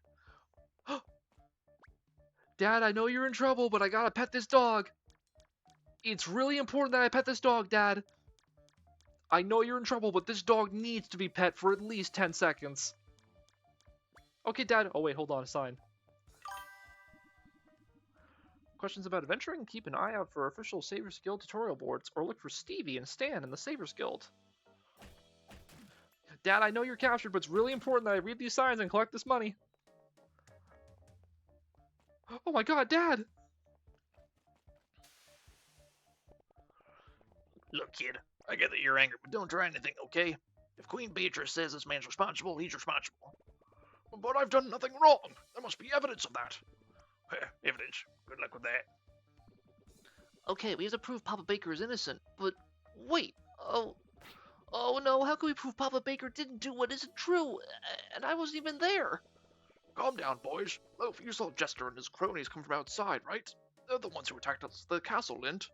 Dad, I know you're in trouble, but I gotta pet this dog. It's really important that I pet this dog, Dad. I know you're in trouble, but this dog needs to be pet for at least 10 seconds. Okay, Dad. Oh, wait, hold on. A sign. Questions about adventuring? Keep an eye out for official Saviors Guild tutorial boards, or look for Stevie and Stan in the Saviors Guild. Dad, I know you're captured, but it's really important that I read these signs and collect this money. Oh my god, Dad! Look, kid, I get that you're angry, but don't try anything, okay? If Queen Beatrice says this man's responsible, he's responsible. But I've done nothing wrong. There must be evidence of that. Evidence. Good luck with that. Okay, we have to prove Papa Baker is innocent, but wait. Oh no, how can we prove Papa Baker didn't do what isn't true? And I wasn't even there. Calm down, boys. Loaf, you saw Jester and his cronies come from outside, right? They're the ones who attacked us, the castle, Lint.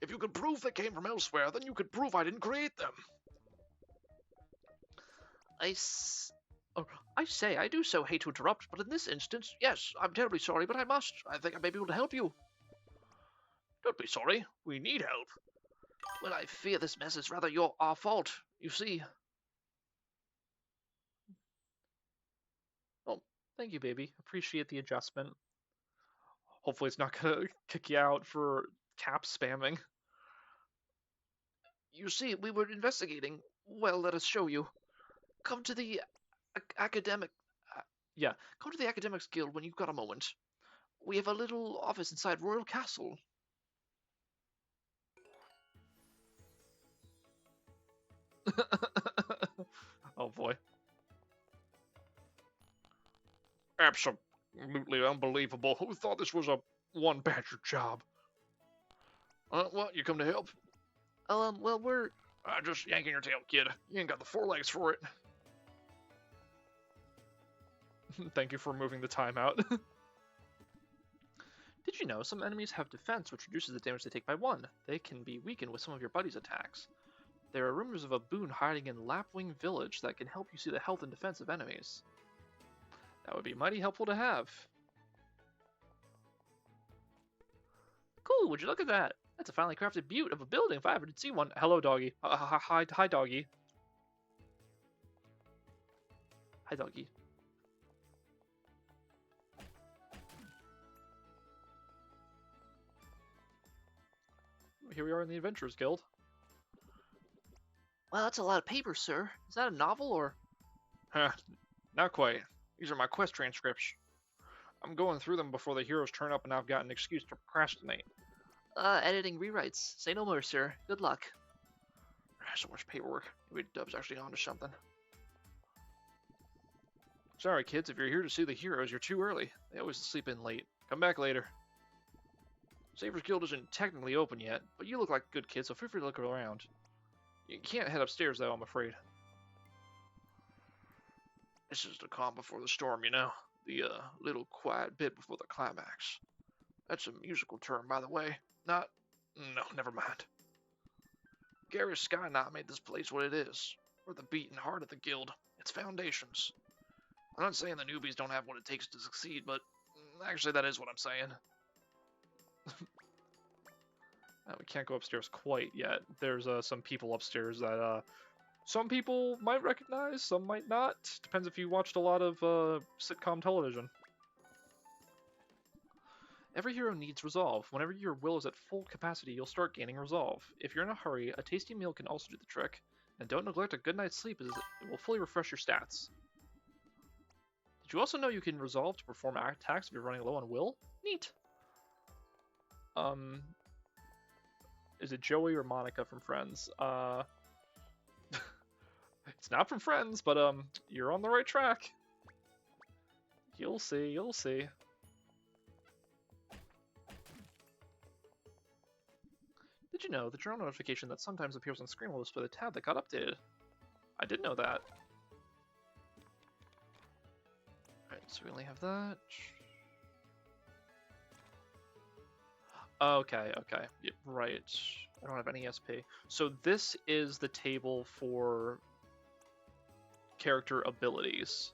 If you could prove they came from elsewhere, then you could prove I didn't create them. I say, I do so hate to interrupt, but in this instance, yes, I'm terribly sorry, but I must. I think I may be able to help you. Don't be sorry. We need help. Well, I fear this mess is rather our fault, you see. Thank you, baby. Appreciate the adjustment. Hopefully it's not gonna kick you out for cap spamming. You see, we were investigating. Well, let us show you. Come to the academic. Yeah, come to the Academics Guild when you've got a moment. We have a little office inside Royal Castle. Oh boy. Absolutely unbelievable. Who thought this was a one-badger job? What, you come to help? Well, we're... Just yanking your tail, kid. You ain't got the forelegs for it. Thank you for removing the timeout. Did you know some enemies have defense, which reduces the damage they take by 1? They can be weakened with some of your buddy's attacks. There are rumors of a boon hiding in Lapwing Village that can help you see the health and defense of enemies. That would be mighty helpful to have. Cool, would you look at that? That's a finely crafted beaut of a building if I ever did see one. Hello, doggy. Hi, doggy. Hi, doggy. Here we are in the Adventurers Guild. Wow, that's a lot of paper, sir. Is that a novel, or...? Not quite. These are my quest transcripts. I'm going through them before the heroes turn up and I've got an excuse to procrastinate. Editing rewrites. Say no more, sir. Good luck. So much paperwork. Maybe Dub's actually onto something. Sorry, kids. If you're here to see the heroes, you're too early. They always sleep in late. Come back later. Savers Guild isn't technically open yet, but you look like a good kid, so feel free to look around. You can't head upstairs, though, I'm afraid. This is the calm before the storm, you know? The, little quiet bit before the climax. That's a musical term, by the way. No, never mind. Gary Skyknot made this place what it is. We're the beating heart of the guild. Its foundations. I'm not saying the newbies don't have what it takes to succeed, but actually that is what I'm saying. We can't go upstairs quite yet. There's some people upstairs that some people might recognize, some might not. Depends if you watched a lot of sitcom television. Every hero needs resolve. Whenever your will is at full capacity, you'll start gaining resolve. If you're in a hurry, a tasty meal can also do the trick. And don't neglect a good night's sleep, as it will fully refresh your stats. Did you also know you can resolve to perform attacks if you're running low on will? Neat. Is it Joey or Monica from Friends? It's not from Friends, but you're on the right track. You'll see, you'll see. Did you know the journal notification that sometimes appears on screen will display the tab that got updated? I did know that. Alright, so we only have that. Okay, yeah, right. I don't have any SP. So this is the table for character abilities.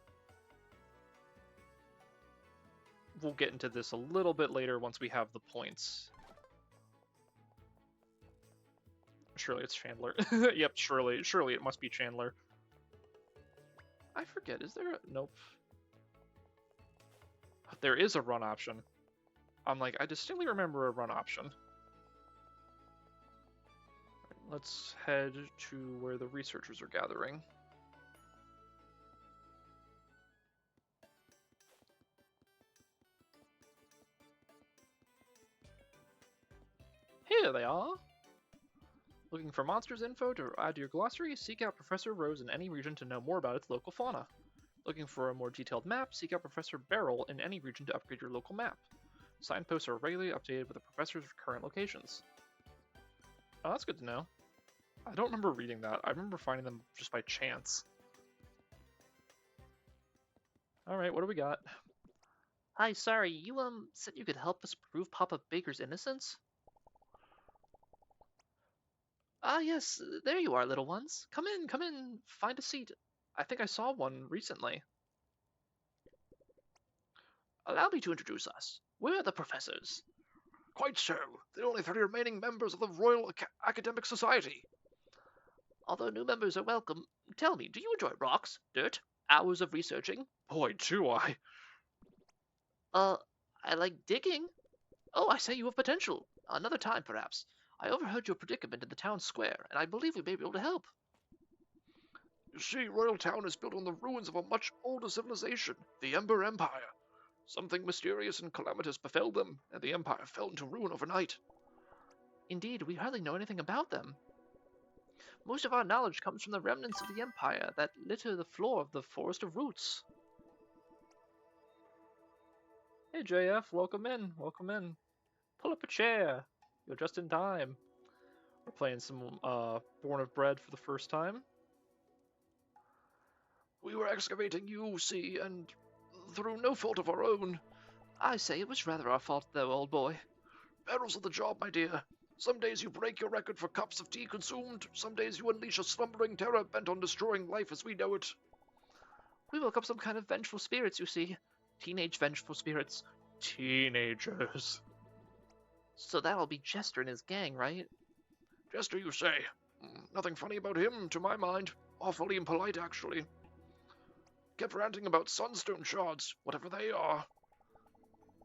We'll get into this a little bit later once we have the points. Surely it's Chandler. Yep, surely it must be Chandler. I forget, is there a... Nope. There is a run option. I'm like, I distinctly remember a run option. Let's head to where the researchers are gathering. Here they are! Looking for monsters info to add to your glossary? Seek out Professor Rose in any region to know more about its local fauna. Looking for a more detailed map? Seek out Professor Beryl in any region to upgrade your local map. Signposts are regularly updated with the professor's current locations. Oh, that's good to know. I don't remember reading that. I remember finding them just by chance. Alright, what do we got? Hi, sorry, you, said you could help us prove Papa Baker's innocence? Ah, yes, there you are, little ones. Come in, find a seat. I think I saw one recently. Allow me to introduce us. We're the professors. Quite so. The only 3 remaining members of the Royal Academic Society. Although new members are welcome, tell me, do you enjoy rocks, dirt, hours of researching? Boy, do I. Uh, I like digging. Oh, I say you have potential. Another time, perhaps. I overheard your predicament in the town square, and I believe we may be able to help. You see, Royal Town is built on the ruins of a much older civilization, the Ember Empire. Something mysterious and calamitous befell them, and the Empire fell into ruin overnight. Indeed, we hardly know anything about them. Most of our knowledge comes from the remnants of the Empire that litter the floor of the Forest of Roots. Hey JF, welcome in, welcome in. Pull up a chair. You're just in time. We're playing some Born of Bread for the first time. We were excavating, you see, and through no fault of our own. I say it was rather our fault, though, old boy. Perils of the job, my dear. Some days you break your record for cups of tea consumed, some days you unleash a slumbering terror bent on destroying life as we know it. We woke up some kind of vengeful spirits, you see. Teenage vengeful spirits. Teenagers. So that'll be Jester and his gang, right? Jester, you say? Nothing funny about him, to my mind. Awfully impolite, actually. Kept ranting about sunstone shards, whatever they are.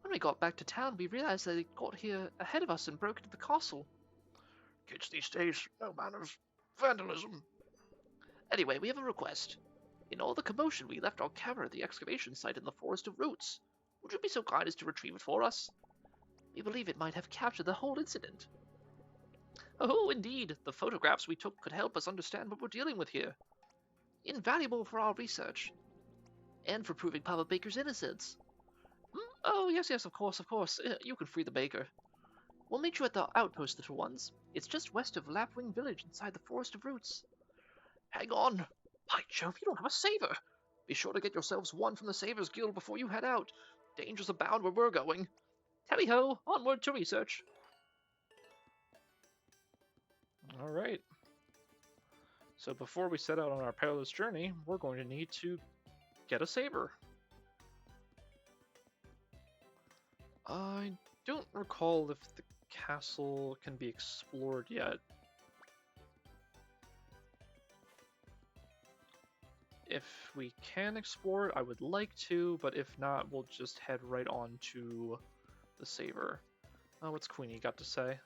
When we got back to town, we realized that they got here ahead of us and broke into the castle. Kids these days, no manners. Vandalism. Anyway, we have a request. In all the commotion, we left our camera at the excavation site in the Forest of Roots. Would you be so kind as to retrieve it for us? We believe it might have captured the whole incident. Oh, indeed. The photographs we took could help us understand what we're dealing with here. Invaluable for our research. And for proving Papa Baker's innocence. Oh, yes, of course. You can free the baker. We'll meet you at the outpost, little ones. It's just west of Lapwing Village inside the Forest of Roots. Hang on. By Jove, you don't have a saver. Be sure to get yourselves one from the Savers Guild before you head out. Dangers abound where we're going. Tally-ho, onward to research. Alright. So before we set out on our perilous journey, we're going to need to get a saber. I don't recall if the castle can be explored yet. If we can explore it, I would like to, but if not, we'll just head right on to the saber. Oh, what's Queenie got to say?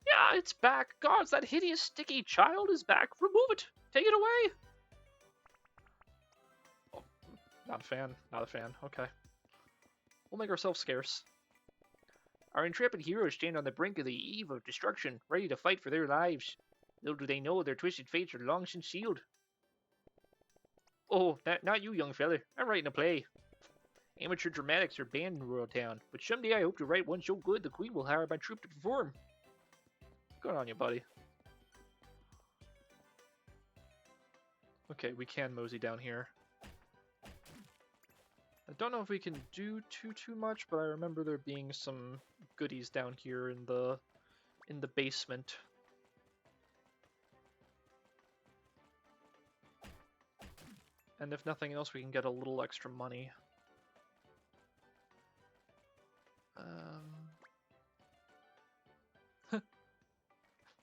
Yeah, it's back! Guards, that hideous sticky child is back! Remove it! Take it away! Oh, not a fan, okay. We'll make ourselves scarce. Our intrepid heroes stand on the brink of the eve of destruction, ready to fight for their lives. Little do they know their twisted fates are long since sealed. Oh, not you, young fella. I'm writing a play. Amateur dramatics are banned in Royal Town, but someday I hope to write one so good the Queen will hire my troupe to perform. Good on you, buddy. Okay, we can mosey down here. I don't know if we can do too much, but I remember there being some goodies down here in the basement. And if nothing else, we can get a little extra money.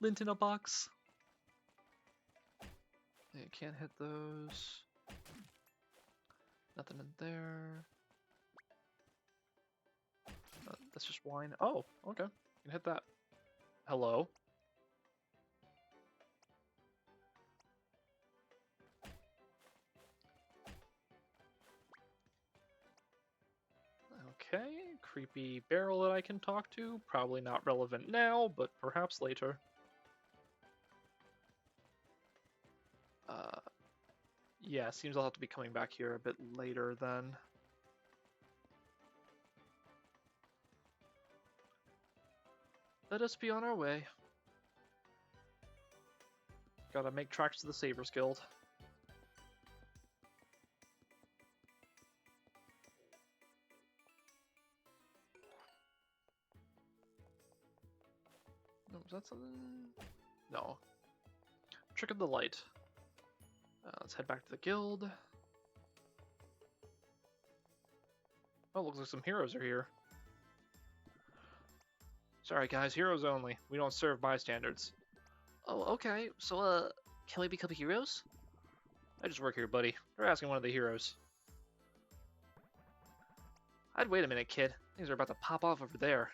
Lint in a box. Yeah, can't hit those. Nothing in there. That's just wine. Oh, okay. You can hit that. Hello. Okay, creepy barrel that I can talk to. Probably not relevant now, but perhaps later. Yeah, seems I'll have to be coming back here a bit later then. Let us be on our way. Gotta make tracks to the Savers Guild. No, was that something? No. Trick of the Light. Let's head back to the guild. Oh, looks like some heroes are here. Sorry guys, heroes only. We don't serve bystanders. Oh, okay. So, can we become heroes? I just work here, buddy. They're asking one of the heroes. I'd wait a minute, kid. Things are about to pop off over there.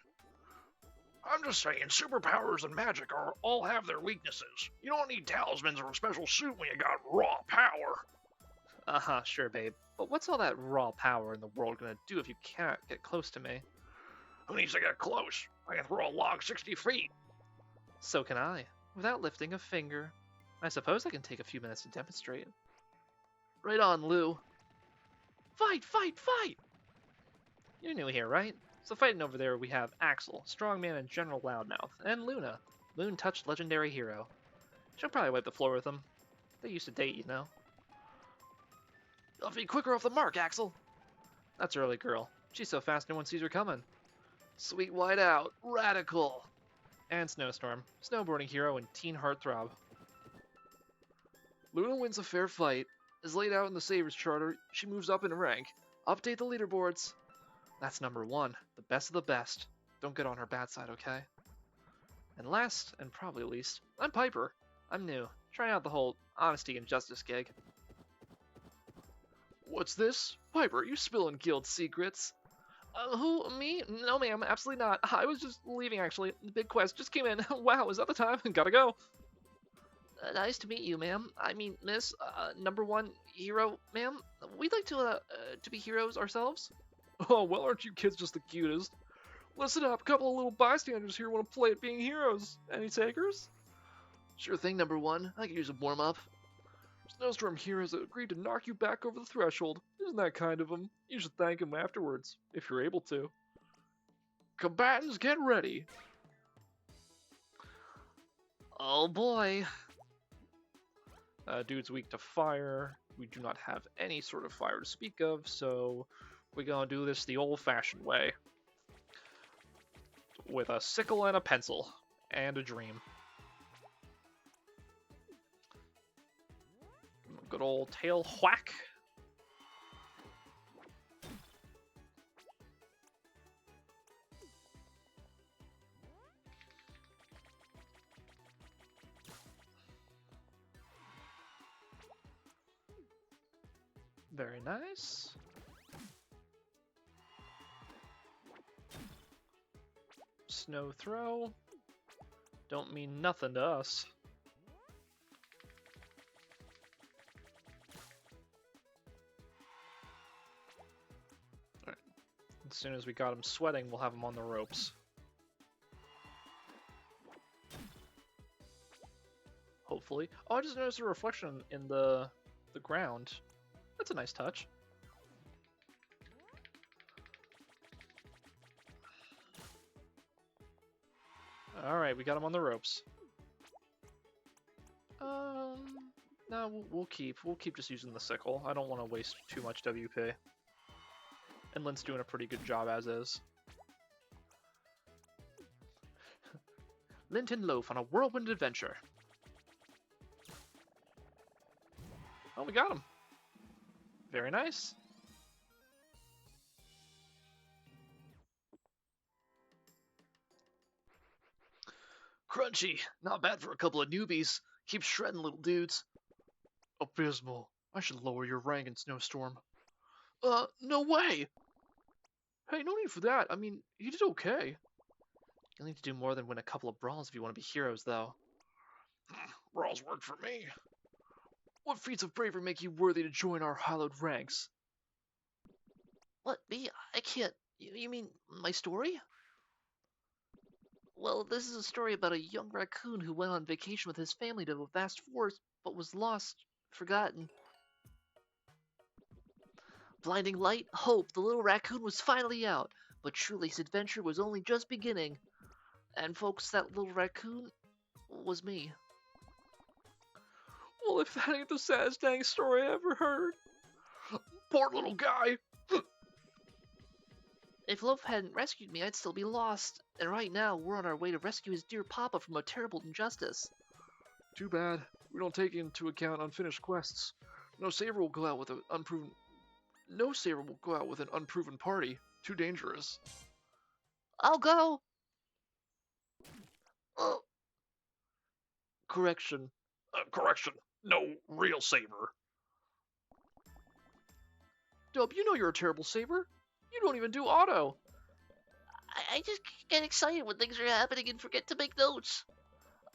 I'm just saying, superpowers and magic all have their weaknesses. You don't need talismans or a special suit when you got raw power. Uh-huh, sure, babe. But what's all that raw power in the world gonna do if you can't get close to me? Who needs to get close? I can throw a log 60 feet. So can I, without lifting a finger. I suppose I can take a few minutes to demonstrate. Right on, Lou. Fight, fight, fight! You're new here, right? So fighting over there we have Axel, Strongman and General Loudmouth, and Luna, Moon-touched legendary hero. She'll probably wipe the floor with them. They used to date, you know. You'll be quicker off the mark, Axel. That's early, girl. She's so fast no one sees her coming. Sweet whiteout, radical. And Snowstorm, snowboarding hero and teen heartthrob. Luna wins a fair fight. As laid out in the Savers Charter, she moves up in rank. Update the leaderboards. That's number 1, the best of the best. Don't get on her bad side, okay? And last, and probably least, I'm Piper. I'm new, trying out the whole honesty and justice gig. What's this? Piper, you spilling guild secrets. Who, me? No, ma'am, absolutely not. I was just leaving, actually. The big quest just came in. Wow, is that the time? Gotta go. Nice to meet you, ma'am. I mean, miss, number 1 hero, ma'am. We'd like to be heroes ourselves. Oh, well, aren't you kids just the cutest? Listen up, a couple of little bystanders here want to play at being heroes. Any takers? Sure thing, number 1. I could use a warm-up. Snowstorm here has agreed to knock you back over the threshold. Isn't that kind of him? You should thank him afterwards, if you're able to. Combatants, get ready. Oh boy. Dude's weak to fire. We do not have any sort of fire to speak of, so we're gonna do this the old-fashioned way. With a sickle and a pencil. And a dream. Good old tail whack. Very nice. Snow throw. Don't mean nothing to us. Alright. As soon as we got him sweating, we'll have him on the ropes. Hopefully. Oh, I just noticed a reflection in the ground. That's a nice touch. Alright, we got him on the ropes. No, we'll keep just using the sickle. I don't want to waste too much WP. And Lynn's doing a pretty good job as is. Linton Loaf on a whirlwind adventure. Oh, we got him. Very nice. Crunchy. Not bad for a couple of newbies. Keep shredding, little dudes. Abysmal. I should lower your rank in Snowstorm. No way! Hey, no need for that. I mean, you did okay. You'll need to do more than win a couple of brawls if you want to be heroes, though. Brawls work for me. What feats of bravery make you worthy to join our hallowed ranks? What, me? I can't... You mean my story? Well, this is a story about a young raccoon who went on vacation with his family to a vast forest, but was lost, forgotten. Blinding light, hope, the little raccoon was finally out, but truly his adventure was only just beginning. And folks, that little raccoon was me. Well, if that ain't the saddest dang story I ever heard. Poor little guy. If Loaf hadn't rescued me, I'd still be lost. And right now, we're on our way to rescue his dear papa from a terrible injustice. Too bad. We don't take into account unfinished quests. No saver will go out with an unproven party. Too dangerous. I'll go. Correction. Correction. No real saver. Dub, you know you're a terrible saver. You don't even do auto. I just get excited when things are happening and forget to make notes.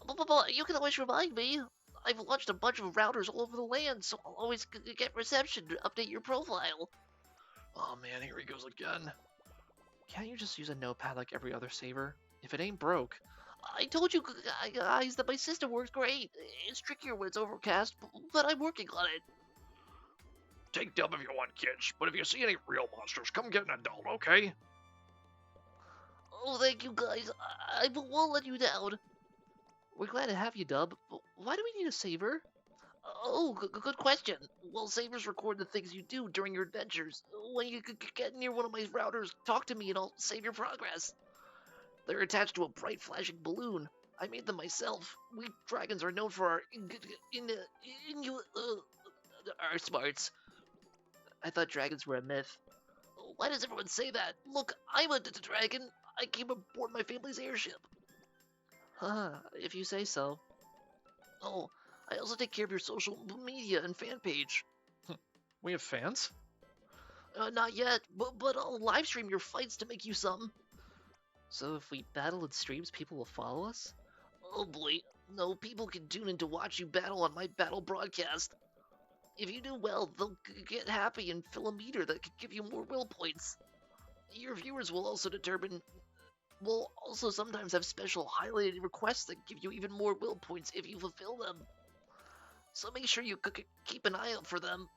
But you can always remind me. I've launched a bunch of routers all over the land, so I'll always get reception to update your profile. Oh man, here he goes again. Can't you just use a notepad like every other saver? If it ain't broke. I told you guys that my system works great. It's trickier when it's overcast, but I'm working on it. Take Dub if you want, kids, but if you see any real monsters, come get an adult, okay? Oh, thank you guys. I won't let you down. We're glad to have you, Dub. But why do we need a saver? Oh, good question. Well, savers record the things you do during your adventures. When you get near one of my routers, talk to me and I'll save your progress. They're attached to a bright flashing balloon. I made them myself. We dragons are known for our our smarts. I thought dragons were a myth. Why does everyone say that? Look, I'm a dragon. I came aboard my family's airship. If you say so. Oh, I also take care of your social media and fan page. We have fans? Not yet, but I'll live stream your fights to make you some. So if we battle in streams, people will follow us? Oh boy, no, people can tune in to watch you battle on my battle broadcast. If you do well, they'll get happy and fill a meter that could give you more will points. Your viewers will also sometimes have special highlighted requests that give you even more will points if you fulfill them. So make sure you keep an eye out for them.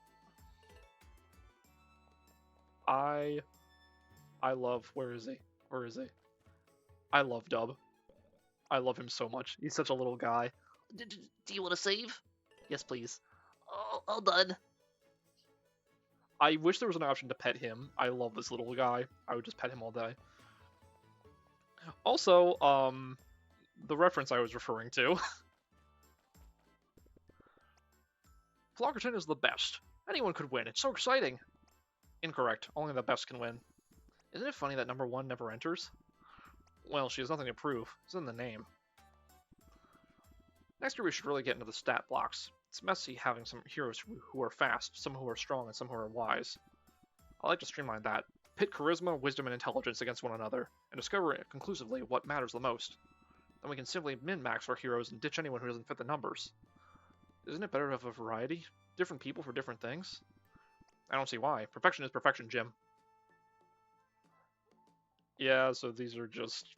I love, where is he? Where is he? I love Dub. I love him so much. He's such a little guy. Do you want to save? Yes, please. Oh, all done. I wish there was an option to pet him. I love this little guy. I would just pet him all day. Also, the reference I was referring to. Floggerton is the best. Anyone could win. It's so exciting. Incorrect. Only the best can win. Isn't it funny that number 1 never enters? Well, she has nothing to prove. It's in the name. Next year we should really get into the stat blocks. It's messy having some heroes who are fast, some who are strong, and some who are wise. I like to streamline that. Pit charisma, wisdom, and intelligence against one another, and discover conclusively what matters the most. Then we can simply min-max our heroes and ditch anyone who doesn't fit the numbers. Isn't it better to have a variety? Different people for different things? I don't see why. Perfection is perfection, Jim. Yeah, so these are just...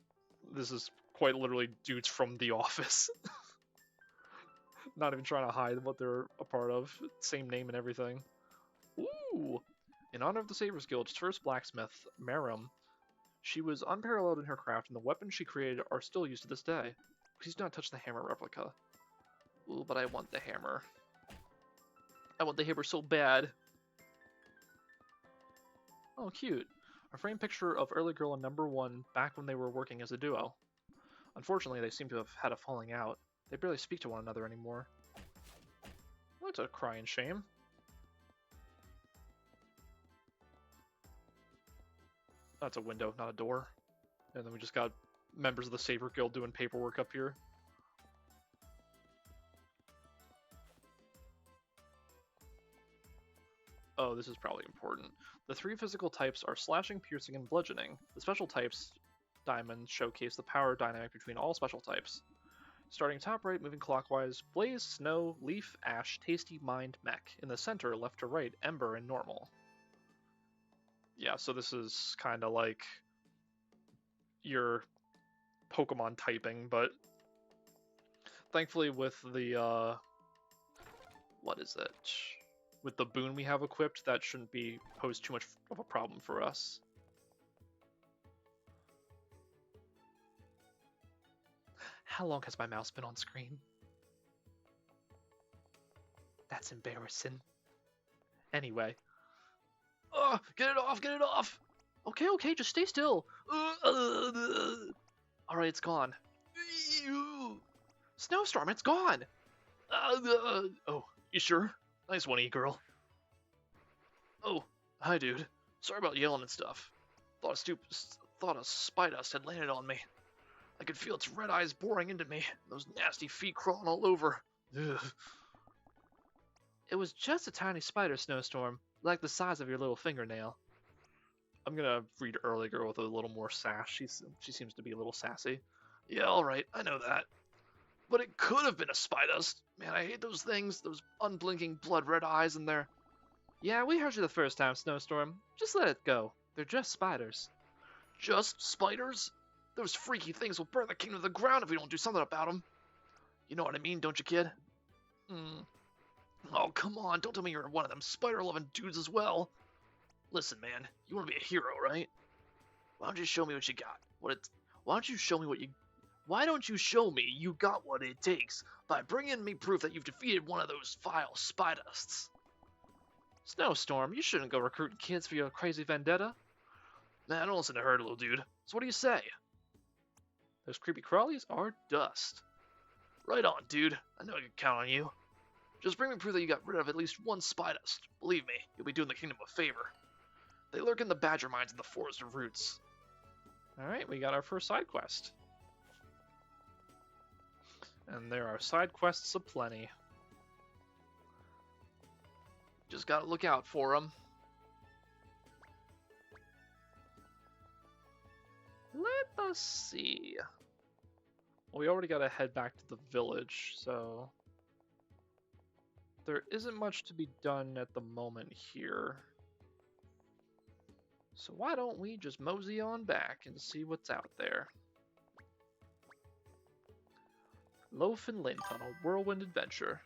This is quite literally dudes from The Office. Not even trying to hide what they're a part of. Same name and everything. Ooh! In honor of the Savers Guild's first blacksmith, Marum, she was unparalleled in her craft, and the weapons she created are still used to this day. Please do not touch the hammer replica. Ooh, but I want the hammer. I want the hammer so bad. Oh, cute. A framed picture of early girl and number 1 back when they were working as a duo. Unfortunately, they seem to have had a falling out. They barely speak to one another anymore. That's a crying shame. That's a window, not a door. And then we just got members of the Saber Guild doing paperwork up here. Oh, this is probably important. The 3 physical types are slashing, piercing, and bludgeoning. The special types diamonds showcase the power dynamic between all special types. Starting top right, moving clockwise, Blaze, Snow, Leaf, Ash, Tasty, Mind, Mech. In the center, left to right, Ember, and Normal. Yeah, so this is kind of like your Pokemon typing, but thankfully with the, what is it? With the boon we have equipped, that shouldn't be pose too much of a problem for us. How long has my mouse been on screen? That's embarrassing. Anyway. Oh, get it off, get it off! Okay, okay, just stay still. Alright, it's gone. Snowstorm, it's gone! Oh, you sure? Nice one, E-girl. Oh, hi, dude. Sorry about yelling and stuff. Thought a spy dust had landed on me. I could feel its red eyes boring into me, those nasty feet crawling all over. Ugh. It was just a tiny spider snowstorm, like the size of your little fingernail. I'm gonna read early girl with a little more sass. She seems to be a little sassy. Yeah, alright, I know that. But it could have been a Spidust. Man, I hate those things, those unblinking blood red eyes in there. Yeah, we heard you the first time, Snowstorm. Just let it go. They're just spiders. Just spiders? Those freaky things will burn the kingdom to the ground if we don't do something about them. You know what I mean, don't you, kid? Oh, come on, don't tell me you're one of them spider-loving dudes as well. Listen, man, you want to be a hero, right? Why don't you show me what you got? Why don't you show me you got what it takes by bringing me proof that you've defeated one of those vile Spidusts? Snowstorm, you shouldn't go recruiting kids for your crazy vendetta. Nah, don't listen to her, little dude. So what do you say? Those creepy crawlies are dust. Right on, dude. I know I can count on you. Just bring me proof that you got rid of at least one Spidust. Believe me, you'll be doing the kingdom a favor. They lurk in the badger mines in the Forest of Roots. Alright, we got our first side quest. And there are side quests aplenty. Just gotta look out for them. Let us see. Well, we already gotta head back to the village, so there isn't much to be done at the moment here. So why don't we just mosey on back and see what's out there? Loaf and Lint on a whirlwind adventure.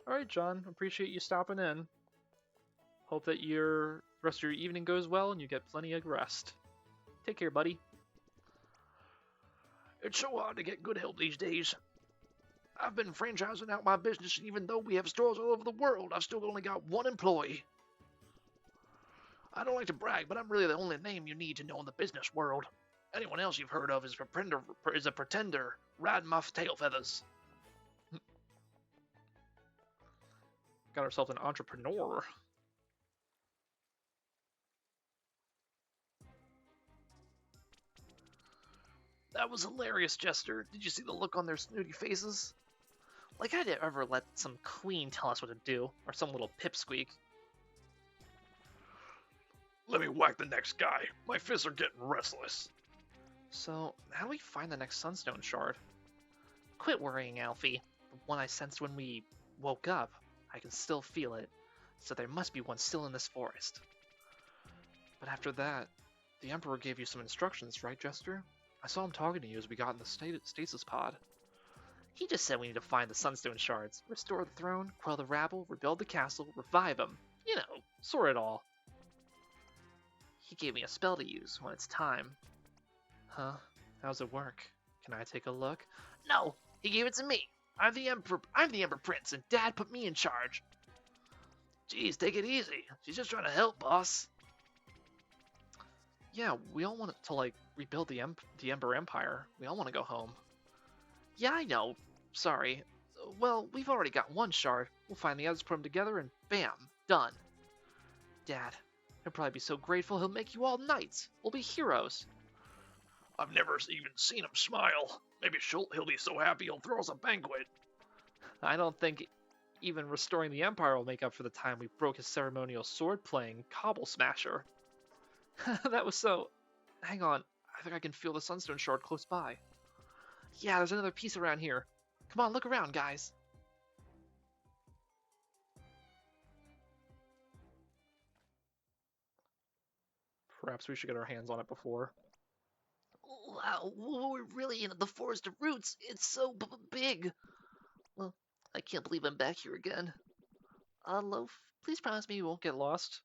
Alright, John, appreciate you stopping in. Hope that your rest of your evening goes well and you get plenty of rest. Take care, buddy. It's so hard to get good help these days. I've been franchising out my business, and even though we have stores all over the world, I've still only got one employee. I don't like to brag, but I'm really the only name you need to know in the business world. Anyone else you've heard of is a pretender, Radmuff Tailfeathers. Got ourselves an entrepreneur. That was hilarious, Jester. Did you see the look on their snooty faces? Like I'd ever let some queen tell us what to do, or some little pipsqueak. Let me whack the next guy. My fists are getting restless. So, how do we find the next Sunstone shard? Quit worrying, Alfie. The one I sensed when we woke up, I can still feel it, so there must be one still in this forest. But after that, the Emperor gave you some instructions, right, Jester? I saw him talking to you as we got in the stasis pod. He just said we need to find the Sunstone shards, restore the throne, quell the rabble, rebuild the castle, revive him. You know, sort it all. He gave me a spell to use when it's time. Huh? How's it work? Can I take a look? No, he gave it to me. I'm the Emperor Prince, and Dad put me in charge. Jeez, take it easy. She's just trying to help, boss. Yeah, we all want to, like, rebuild the Ember Empire. We all want to go home. Yeah, I know. Sorry. Well, we've already got one shard. We'll find the others, put them together, and bam, done. Dad, he'll probably be so grateful he'll make you all knights. We'll be heroes. I've never even seen him smile. Maybe he'll be so happy he'll throw us a banquet. I don't think even restoring the Empire will make up for the time we broke his ceremonial sword-playing Cobble Smasher. That was so... Hang on, I think I can feel the Sunstone Shard close by. Yeah, there's another piece around here. Come on, look around, guys. Perhaps we should get our hands on it before. Wow, we're really in the Forest of Roots. It's so big. Well, I can't believe I'm back here again. Loaf, please promise me you won't Get lost?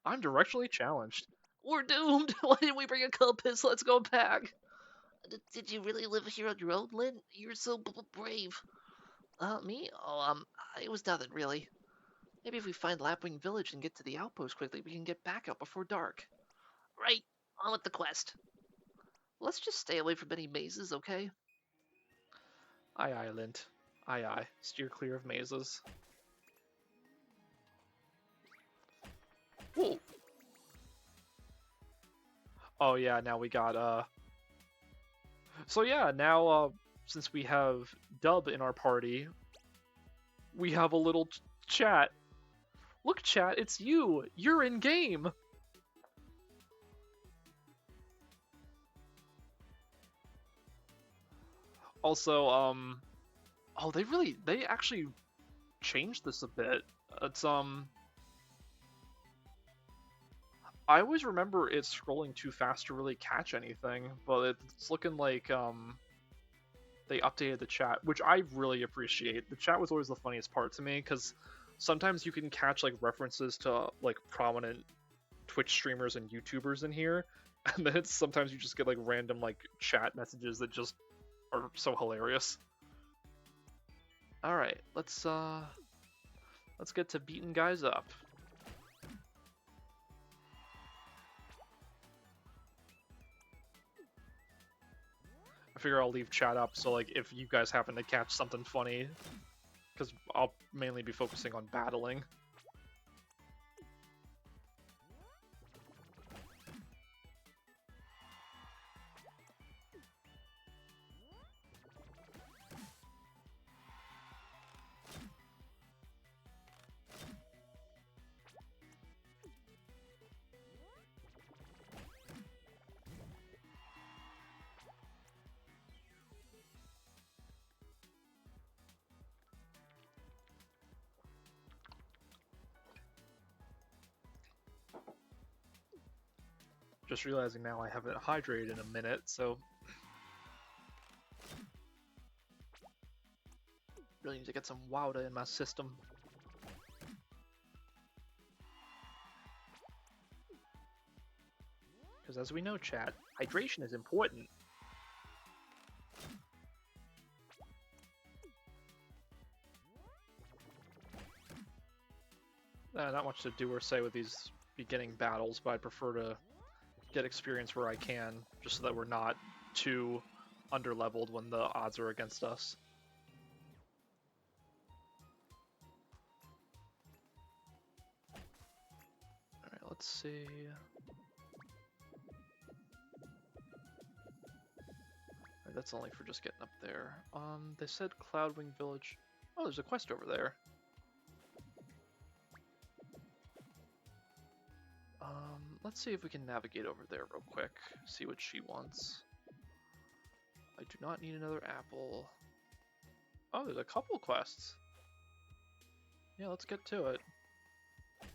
I'm directionally challenged. We're doomed. Why didn't we bring a compass? Let's go back. Did you really live here on your own, Lynn? You're so brave. Me? Oh, it was nothing really. Maybe if we find Lapwing Village and get to the outpost quickly, we can get back out before dark. Right. On with the quest. Let's just stay away from any mazes, okay? Aye aye, Lint. Aye aye. Steer clear of mazes. Whoa. Oh yeah, now we got, So yeah, now, since we have Dub in our party, we have a little chat. Look, chat, it's you. You're in game. Also, oh, they actually changed this a bit. It's I always remember it scrolling too fast to really catch anything, but it's looking like they updated the chat, which I really appreciate. The chat was always the funniest part to me because sometimes you can catch like references to like prominent Twitch streamers and YouTubers in here, and then sometimes you just get like random like chat messages that just are so hilarious. All right, let's get to beating guys up. I figure I'll leave chat up so like if you guys happen to catch something funny, because I'll mainly be focusing on battling. Just realizing now I haven't hydrated in a minute, so really need to get some water in my system. Because as we know, chat, hydration is important. Not much to do or say with these beginning battles, but I prefer to get experience where I can, just so that we're not too underleveled when the odds are against us. Alright, let's see. Alright, that's only for just getting up there. They said Cloudwing Village. Oh, there's a quest over there. Let's see if we can navigate over there real quick, see what she wants. I do not need another apple. Oh, there's a couple quests. Yeah, let's get to it.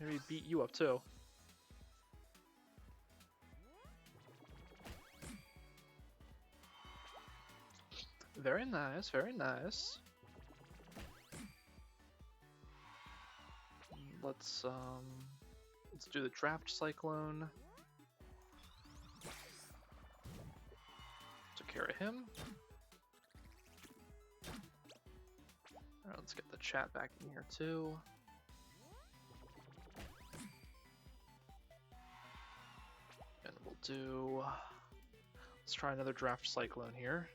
Maybe beat you up too. Very nice, very nice. Let's do the draft cyclone. Took care of him. Alright, let's get the chat back in here too. And we'll do... Let's try another draft cyclone here.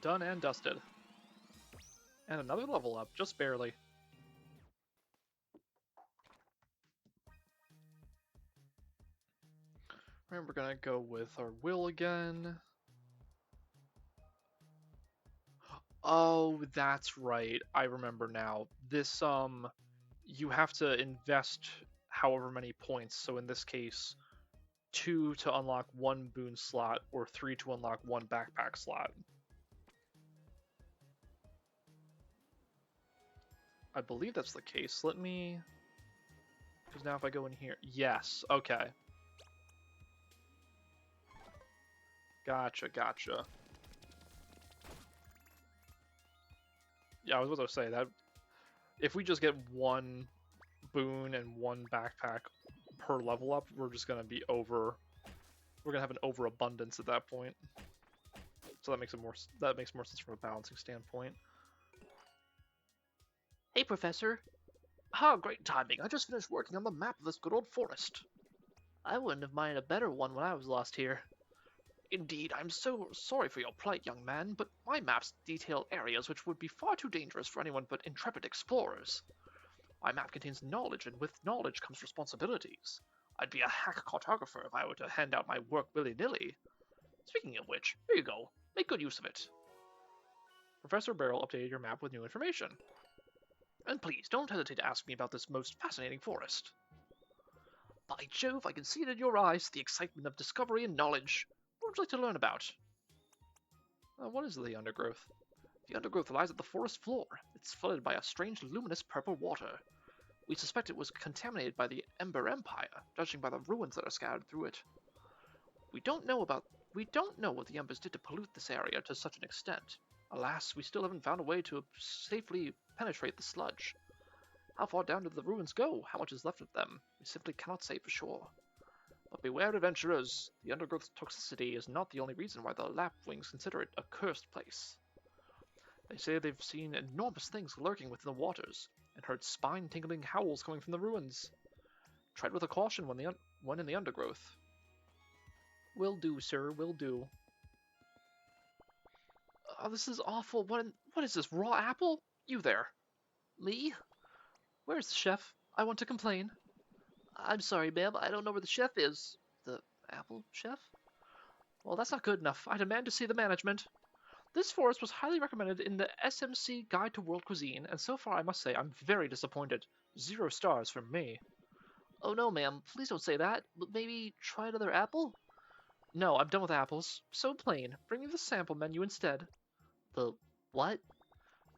Done and dusted. And another level up, just barely. Alright, we're gonna go with our will again. Oh, that's right. I remember now. This, you have to invest however many points. So in this case, 2 to unlock 1 boon slot, or 3 to unlock 1 backpack slot. I believe that's the case. Let me... Because now if I go in here... Yes, okay. Gotcha, gotcha. Yeah, I was about to say that if we just get 1 boon and 1 backpack per level up, we're just gonna be over. We're gonna have an overabundance at that point. So that makes more sense from a balancing standpoint. Hey, Professor. Ah, great timing. I just finished working on the map of this good old forest. I wouldn't have minded a better one when I was lost here. Indeed, I'm so sorry for your plight, young man, but my maps detail areas which would be far too dangerous for anyone but intrepid explorers. My map contains knowledge, and with knowledge comes responsibilities. I'd be a hack cartographer if I were to hand out my work willy-nilly. Speaking of which, here you go. Make good use of it. Professor Barrel updated your map with new information. And please, don't hesitate to ask me about this most fascinating forest. By Jove, I can see it in your eyes, the excitement of discovery and knowledge. What would you like to learn about? What is the undergrowth? The undergrowth lies at the forest floor. It's flooded by a strange luminous purple water. We suspect it was contaminated by the Ember Empire, judging by the ruins that are scattered through it. We don't know what the Embers did to pollute this area to such an extent. Alas, we still haven't found a way to safely penetrate the sludge. How far down did the ruins go? How much is left of them? We simply cannot say for sure. But beware, adventurers. The undergrowth's toxicity is not the only reason why the lapwings consider it a cursed place. They say they've seen enormous things lurking within the waters, and heard spine-tingling howls coming from the ruins. Tread with a caution when in the undergrowth. Will do, sir, will do. Oh, this is awful. What is this, raw apple? You there. Me? Where's the chef? I want to complain. I'm sorry, ma'am. I don't know where the chef is. The apple chef? Well, that's not good enough. I demand to see the management. This forest was highly recommended in the SMC Guide to World Cuisine, and so far I must say I'm very disappointed. 0 stars from me. Oh no, ma'am. Please don't say that. But maybe try another apple? No, I'm done with apples. So plain. Bring me the sample menu instead. The what?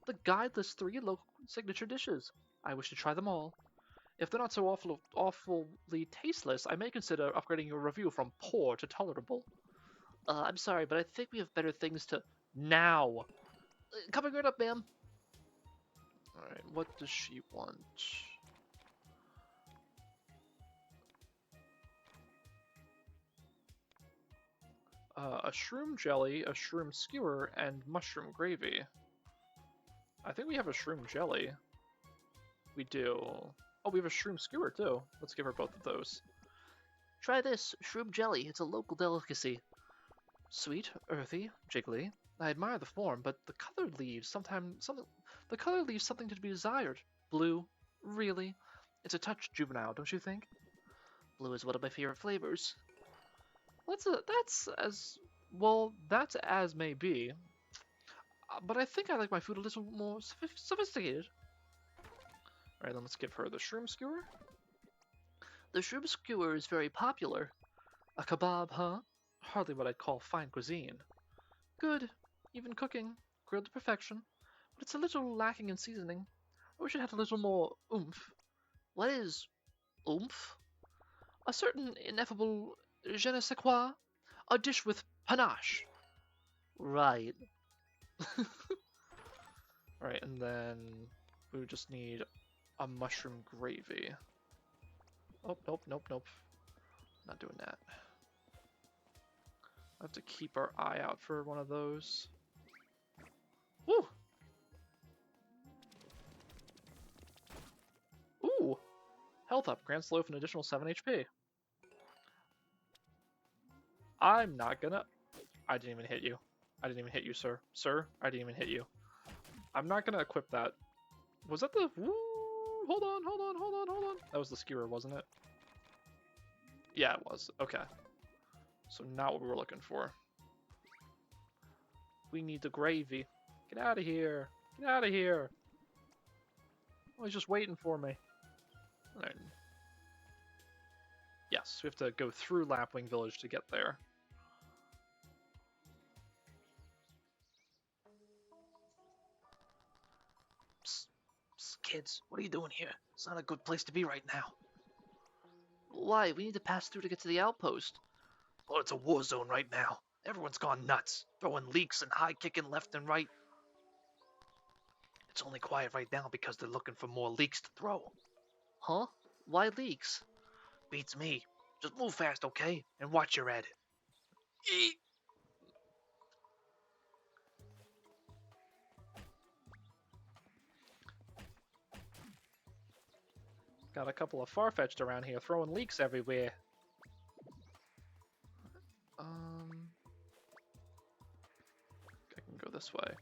The guide lists 3 local signature dishes. I wish to try them all. If they're not so awfully tasteless, I may consider upgrading your review from poor to tolerable. I'm sorry, but I think we have better things to... Now! Coming right up, ma'am. Alright, what does she want? A shroom jelly, a shroom skewer, and mushroom gravy. I think we have a shroom jelly. We do. Oh, we have a shroom skewer too. Let's give her both of those. Try this, shroom jelly. It's a local delicacy. Sweet, earthy, jiggly. I admire the form, but the color leaves something to be desired. Blue, really? It's a touch juvenile, don't you think? Blue is one of my favorite flavors. That's as may be. But I think I like my food a little more sophisticated. Alright, then let's give her the shroom skewer. The shroom skewer is very popular. A kebab, huh? Hardly what I'd call fine cuisine. Good, even cooking, grilled to perfection, but it's a little lacking in seasoning. I wish it had a little more oomph. What is oomph? A certain ineffable je ne sais quoi. A dish with panache. Right. Alright, and then we would just need a mushroom gravy. Oh, nope. Not doing that. I have to keep our eye out for one of those. Woo! Ooh! Health up. Grants Loaf an additional 7 HP. I'm not gonna... I didn't even hit you. I didn't even hit you, sir. Sir, I didn't even hit you. I'm not gonna equip that. Was that the... Woo! Hold on. That was the skewer, wasn't it? Yeah, it was. Okay. So not what we were looking for. We need the gravy. Get out of here. Get out of here. Oh, he's just waiting for me. Alright. Yes, we have to go through Lapwing Village to get there. Psst, kids, what are you doing here? It's not a good place to be right now. Why? We need to pass through to get to the outpost. Well, it's a war zone right now. Everyone's gone nuts, throwing leaks and high-kicking left and right. It's only quiet right now because they're looking for more leaks to throw. Huh? Why leaks? Beats me. Just move fast, okay? And watch your head. Eek! Got a couple of Farfetch'd around here throwing leaks everywhere. I can go this way.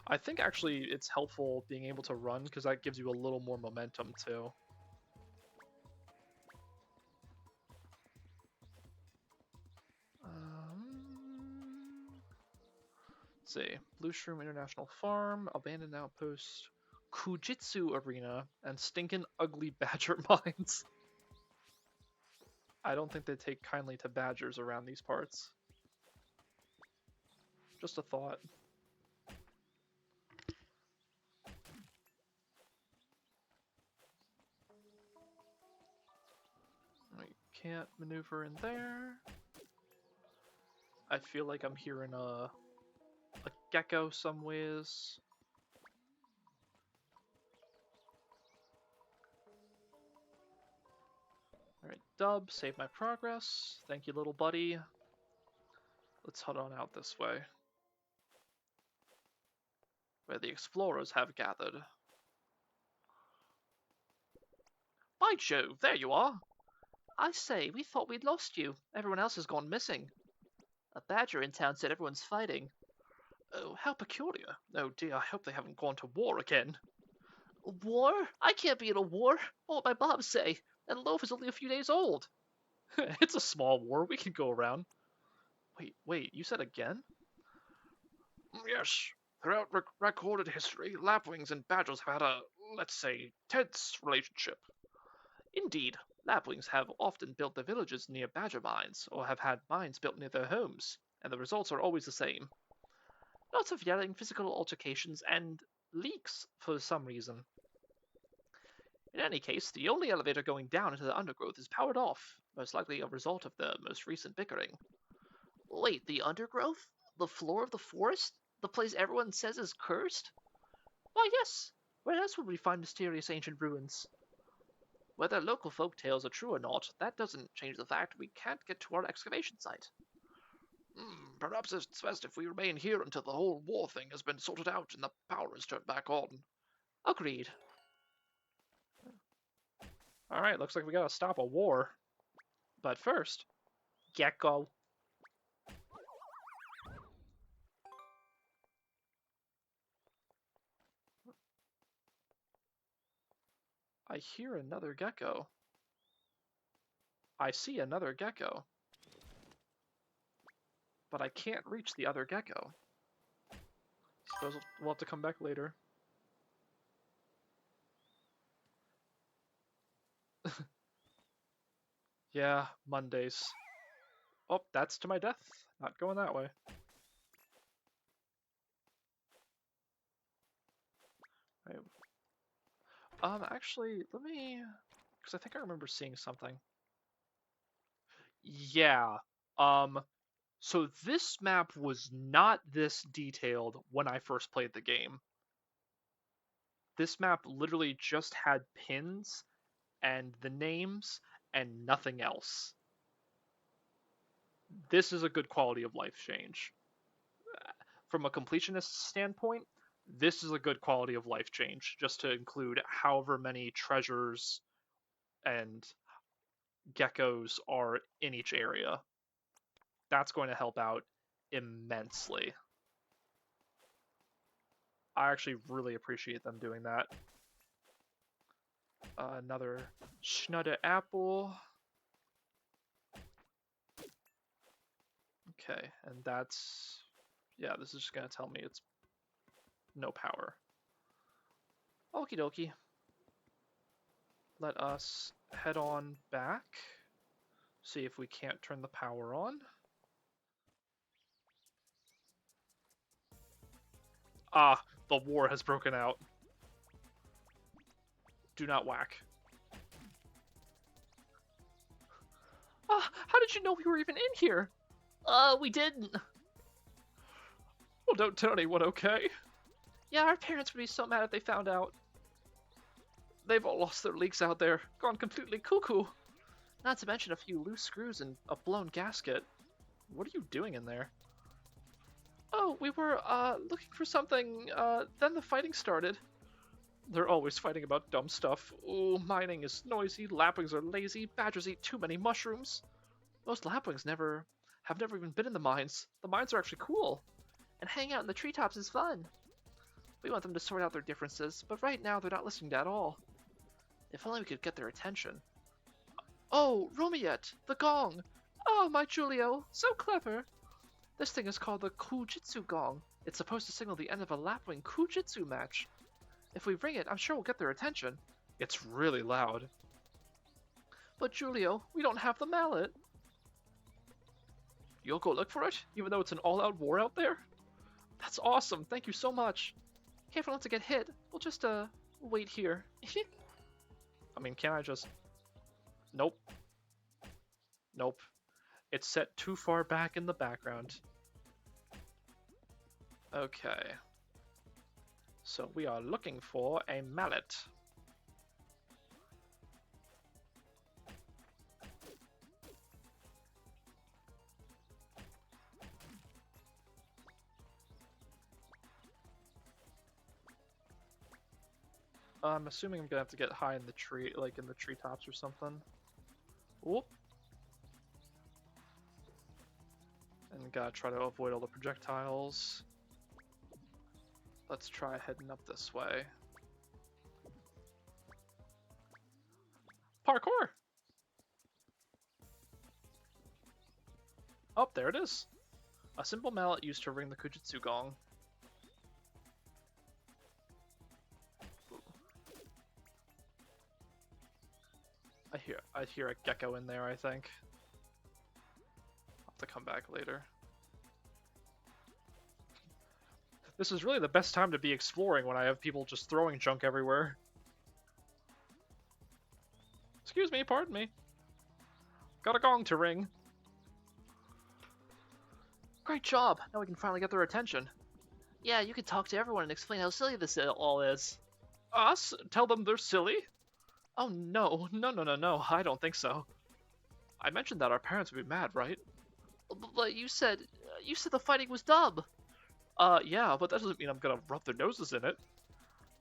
I think actually it's helpful being able to run because that gives you a little more momentum too. Let's see. Blueshroom International Farm, Abandoned Outpost, Kujitsu Arena, and Stinkin' Ugly Badger Mines. I don't think they take kindly to badgers around these parts. Just a thought. I can't maneuver in there. I feel like I'm hearing a gecko somewheres. Alright, Dub, save my progress. Thank you, little buddy. Let's head on out this way, where the explorers have gathered. By Jove, there you are! I say, we thought we'd lost you. Everyone else has gone missing. A badger in town said everyone's fighting. Oh, how peculiar. Oh dear, I hope they haven't gone to war again. War? I can't be in a war. What would my mom say? And Loaf is only a few days old. It's a small war, we can go around. Wait, you said again? Yes, throughout recorded history, lapwings and badgers have had a, let's say, tense relationship. Indeed, lapwings have often built their villages near badger mines, or have had mines built near their homes, and the results are always the same. Lots of yelling, physical altercations, and leaks for some reason. In any case, the only elevator going down into the undergrowth is powered off, most likely a result of the most recent bickering. Wait, the undergrowth? The floor of the forest? The place everyone says is cursed? Why, yes. Where else would we find mysterious ancient ruins? Whether local folk tales are true or not, that doesn't change the fact we can't get to our excavation site. Perhaps it's best if we remain here until the whole war thing has been sorted out and the power is turned back on. Agreed. Alright, looks like we gotta stop a war. But first, gecko. I hear another gecko. I see another gecko. But I can't reach the other gecko. Suppose we'll have to come back later. Yeah, Mondays. Oh, that's to my death. Not going that way. Right. Actually, let me... Because I think I remember seeing something. Yeah. So this map was not this detailed when I first played the game. This map literally just had pins and the names and nothing else. This is a good quality of life change. From a completionist standpoint, this is a good quality of life change, just to include however many treasures and geckos are in each area. That's going to help out immensely. I actually really appreciate them doing that. Another Schnudder apple. Okay, and that's... Yeah, this is just going to tell me it's no power. Okie dokie. Let us head on back. See if we can't turn the power on. Ah, the war has broken out. Do not whack. How did you know we were even in here? We didn't. Well, don't tell anyone, okay? Yeah, our parents would be so mad if they found out. They've all lost their leaks out there, gone completely cuckoo. Not to mention a few loose screws and a blown gasket. What are you doing in there? Oh, we were, looking for something, then the fighting started. They're always fighting about dumb stuff. Ooh, mining is noisy, lapwings are lazy, badgers eat too many mushrooms. Most lapwings have never even been in the mines. The mines are actually cool. And hanging out in the treetops is fun. We want them to sort out their differences, but right now they're not listening at all. If only we could get their attention. Oh, Romiette, the gong! Oh, my Julio, so clever! This thing is called the Kujitsu Gong. It's supposed to signal the end of a lapwing Kujitsu match. If we ring it, I'm sure we'll get their attention. It's really loud. But Julio, we don't have the mallet. You'll go look for it, even though it's an all-out war out there? That's awesome, thank you so much. Careful not to get hit. We'll just, wait here. I mean, can I just... Nope. Nope. It's set too far back in the background. Okay. So we are looking for a mallet. I'm assuming I'm gonna have to get high in the tree, like in the treetops or something. Whoop. And gotta try to avoid all the projectiles. Let's try heading up this way. Parkour! Oh, there it is. A simple mallet used to ring the Kujitsu Gong. I hear a gecko in there, I think. I'll have to come back later. This is really the best time to be exploring when I have people just throwing junk everywhere. Excuse me, pardon me. Got a gong to ring. Great job! Now we can finally get their attention. Yeah, you could talk to everyone and explain how silly this all is. Us? Tell them they're silly? Oh no, no, I don't think so. I mentioned that our parents would be mad, right? But you said the fighting was dumb. Yeah, but that doesn't mean I'm gonna rub their noses in it.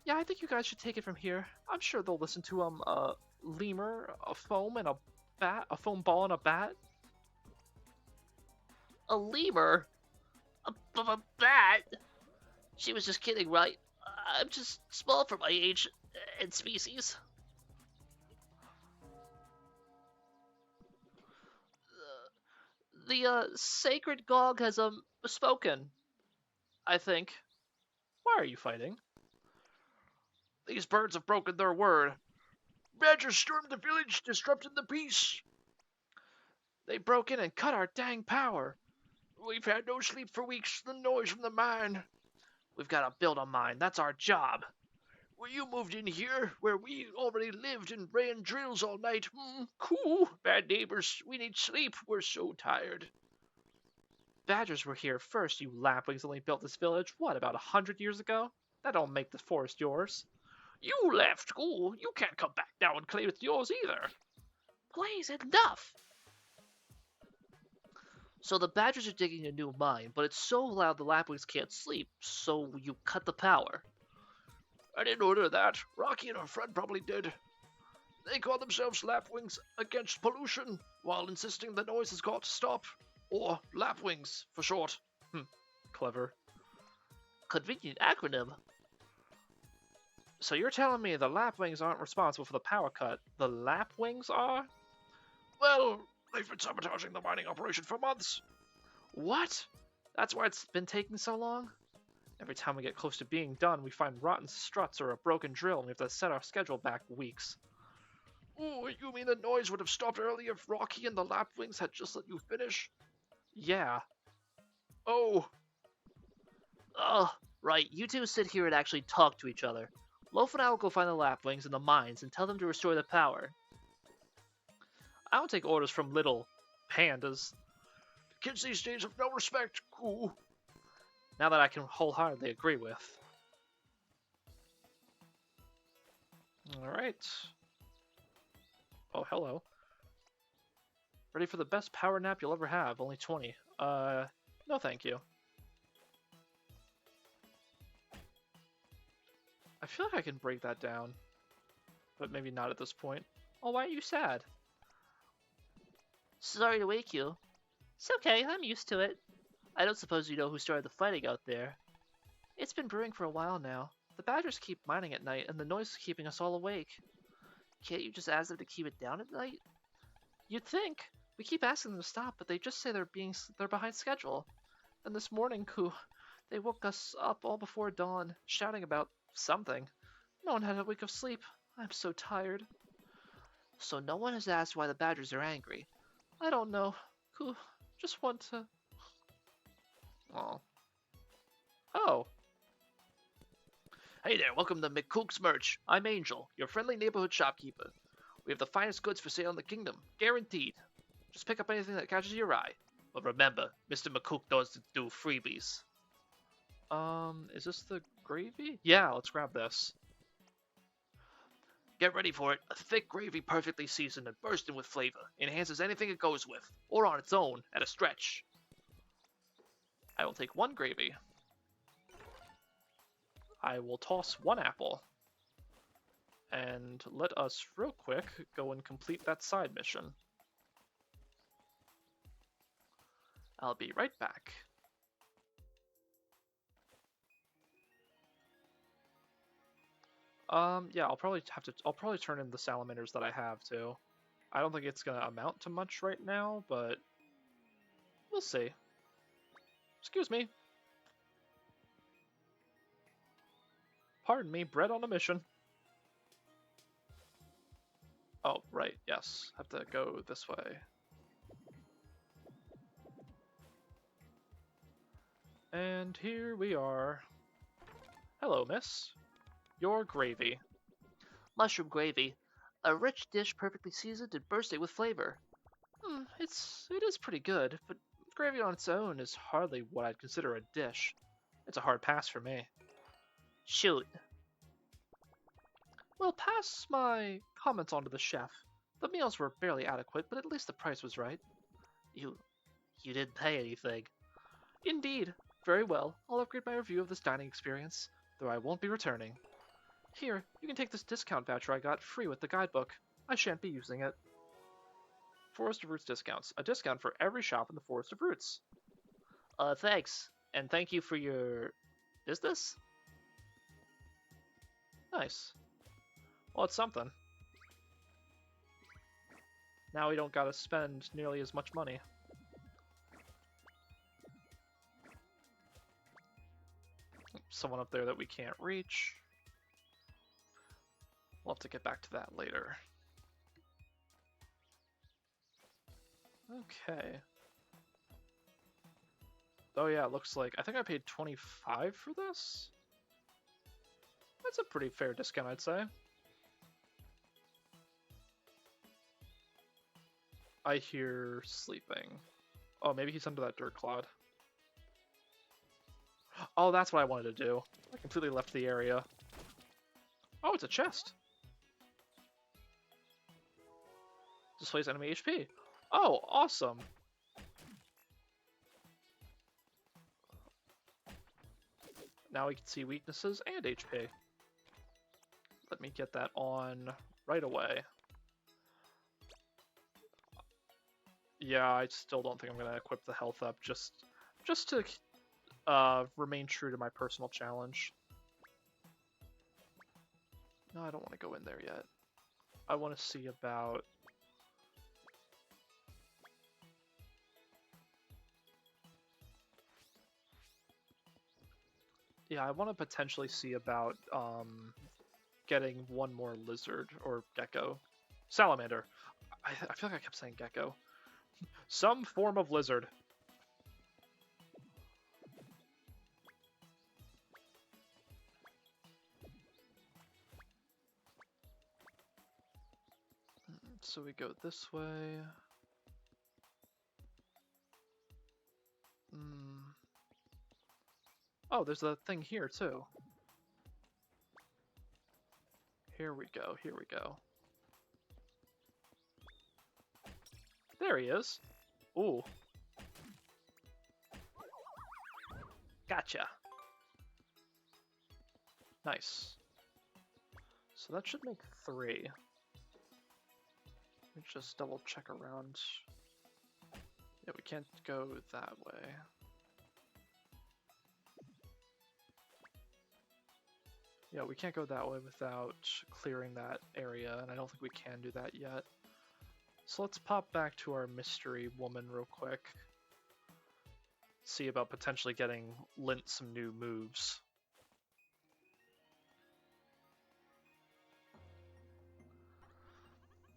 Yeah, I think you guys should take it from here. I'm sure they'll listen to, a lemur, a foam, and a bat, a foam ball and a bat. A lemur? A bat? She was just kidding, right? I'm just small for my age and species. The sacred gong has spoken, I think. Why are you fighting? These birds have broken their word. Badgers stormed the village, disrupting the peace. They broke in and cut our dang power. We've had no sleep for weeks, the noise from the mine. We've got to build a mine, that's our job. Well, you moved in here, where we already lived and ran drills all night. Cool. Bad neighbors. We need sleep. We're so tired. Badgers were here first, you lapwings only built this village, what, about 100 years ago? That don't make the forest yours. You left school. You can't come back now and claim it's yours either. Please, enough! So the Badgers are digging a new mine, but it's so loud the lapwings can't sleep, so you cut the power. I didn't order that. Rocky and her friend probably did. They call themselves Lapwings Against Pollution, while insisting the noise has got to stop. Or Lapwings, for short. Clever. Convenient acronym. So you're telling me the lapwings aren't responsible for the power cut. The lapwings are? Well, they've been sabotaging the mining operation for months. What? That's why it's been taking so long? Every time we get close to being done, we find rotten struts or a broken drill, and we have to set our schedule back weeks. Oh, you mean the noise would have stopped earlier if Rocky and the Lapwings had just let you finish? Yeah. Oh. Right, you two sit here and actually talk to each other. Loaf and I will go find the Lapwings in the mines and tell them to restore the power. I don't take orders from little pandas. Kids these days have no respect. Cool. Now that I can wholeheartedly agree with. Alright. Oh, hello. Ready for the best power nap you'll ever have. Only 20. No thank you. I feel like I can break that down. But maybe not at this point. Oh, why are you sad? Sorry to wake you. It's okay, I'm used to it. I don't suppose you know who started the fighting out there. It's been brewing for a while now. The badgers keep mining at night, and the noise is keeping us all awake. Can't you just ask them to keep it down at night? You'd think. We keep asking them to stop, but they just say they're behind schedule. And this morning, they woke us up all before dawn, shouting about something. No one had a week of sleep. I'm so tired. So no one has asked why the badgers are angry. I don't know. Who just want to... Oh. Oh, Hey there, welcome to McCook's Merch. I'm Angel, your friendly neighborhood shopkeeper. We have the finest goods for sale in the kingdom, guaranteed. Just pick up anything that catches your eye. But remember, Mr. McCook doesn't do freebies. is this the gravy? Yeah, let's grab this. Get ready for it. A thick gravy perfectly seasoned and bursting with flavor. Enhances anything it goes with, or on its own, at a stretch. I will take 1 gravy. I will toss 1 apple. And let us, real quick, go and complete that side mission. I'll be right back. Yeah, I'll probably turn in the salamanders that I have too. I don't think it's gonna amount to much right now, but we'll see. Excuse me. Pardon me, bread on a mission. Oh, right, yes. Have to go this way. And here we are. Hello, miss. Your gravy. Mushroom gravy. A rich dish perfectly seasoned and bursting with flavor. It is pretty good, but gravy on its own is hardly what I'd consider a dish. It's a hard pass for me. Shoot. Well, pass my comments on to the chef. The meals were barely adequate, but at least the price was right. You didn't pay anything. Indeed. Very well. I'll upgrade my review of this dining experience, though I won't be returning. Here, you can take this discount voucher I got free with the guidebook. I shan't be using it. Forest of Roots discounts. A discount for every shop in the Forest of Roots. Thanks. And thank you for your business? Nice. Well, it's something. Now we don't gotta spend nearly as much money. Someone up there that we can't reach. We'll have to get back to that later. Okay. Oh yeah, it looks like... I think I paid 25 for this? That's a pretty fair discount, I'd say. I hear sleeping. Oh, maybe he's under that dirt clod. Oh, that's what I wanted to do. I completely left the area. Oh, it's a chest. Displays enemy HP. Oh, awesome. Now we can see weaknesses and HP. Let me get that on right away. Yeah, I still don't think I'm going to equip the health up just to remain true to my personal challenge. No, I don't want to go in there yet. I want to see about... Yeah, I want to potentially see about getting one more lizard or gecko. Salamander. I feel like I kept saying gecko. Some form of lizard. So we go this way. Oh, there's a thing here too. Here we go, here we go. There he is. Ooh. Gotcha. Nice. So that should make 3. Let me just double check around. Yeah, we can't go that way. Yeah, we can't go that way without clearing that area, and I don't think we can do that yet. So let's pop back to our mystery woman real quick. see about potentially getting Lint some new moves.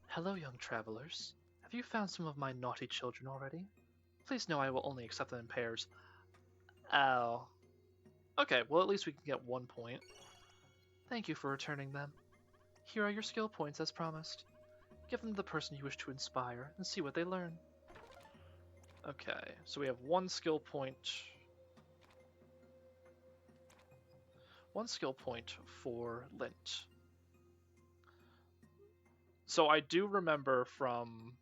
Hello, young travelers. Have you found some of my naughty children already? Please know I will only accept them in pairs. Oh. Okay, well at least we can get 1 point. Thank you for returning them. Here are your skill points as promised. Give them to the person you wish to inspire and see what they learn. Okay, so we have 1 skill point. 1 skill point for Lint. So I do remember from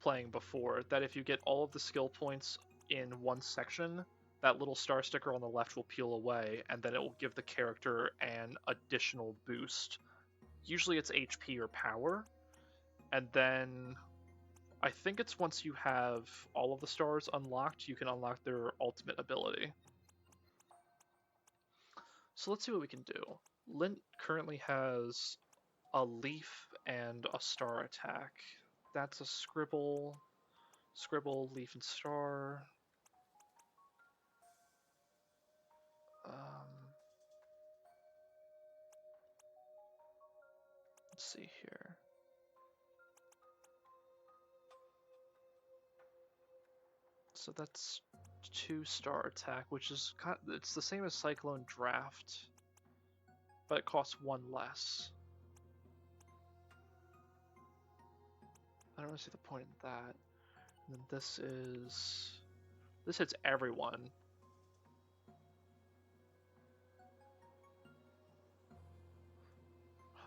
playing before that if you get all of the skill points in one section, that little star sticker on the left will peel away, and then it will give the character an additional boost. Usually it's HP or power, and then I think it's once you have all of the stars unlocked, you can unlock their ultimate ability. So let's see what we can do. Lint currently has a leaf and a star attack. That's a scribble, leaf, and star. Let's see here. So that's 2 star attack, which is it's the same as Cyclone Draft, but it costs 1 less. I don't really see the point in that. And then this hits everyone.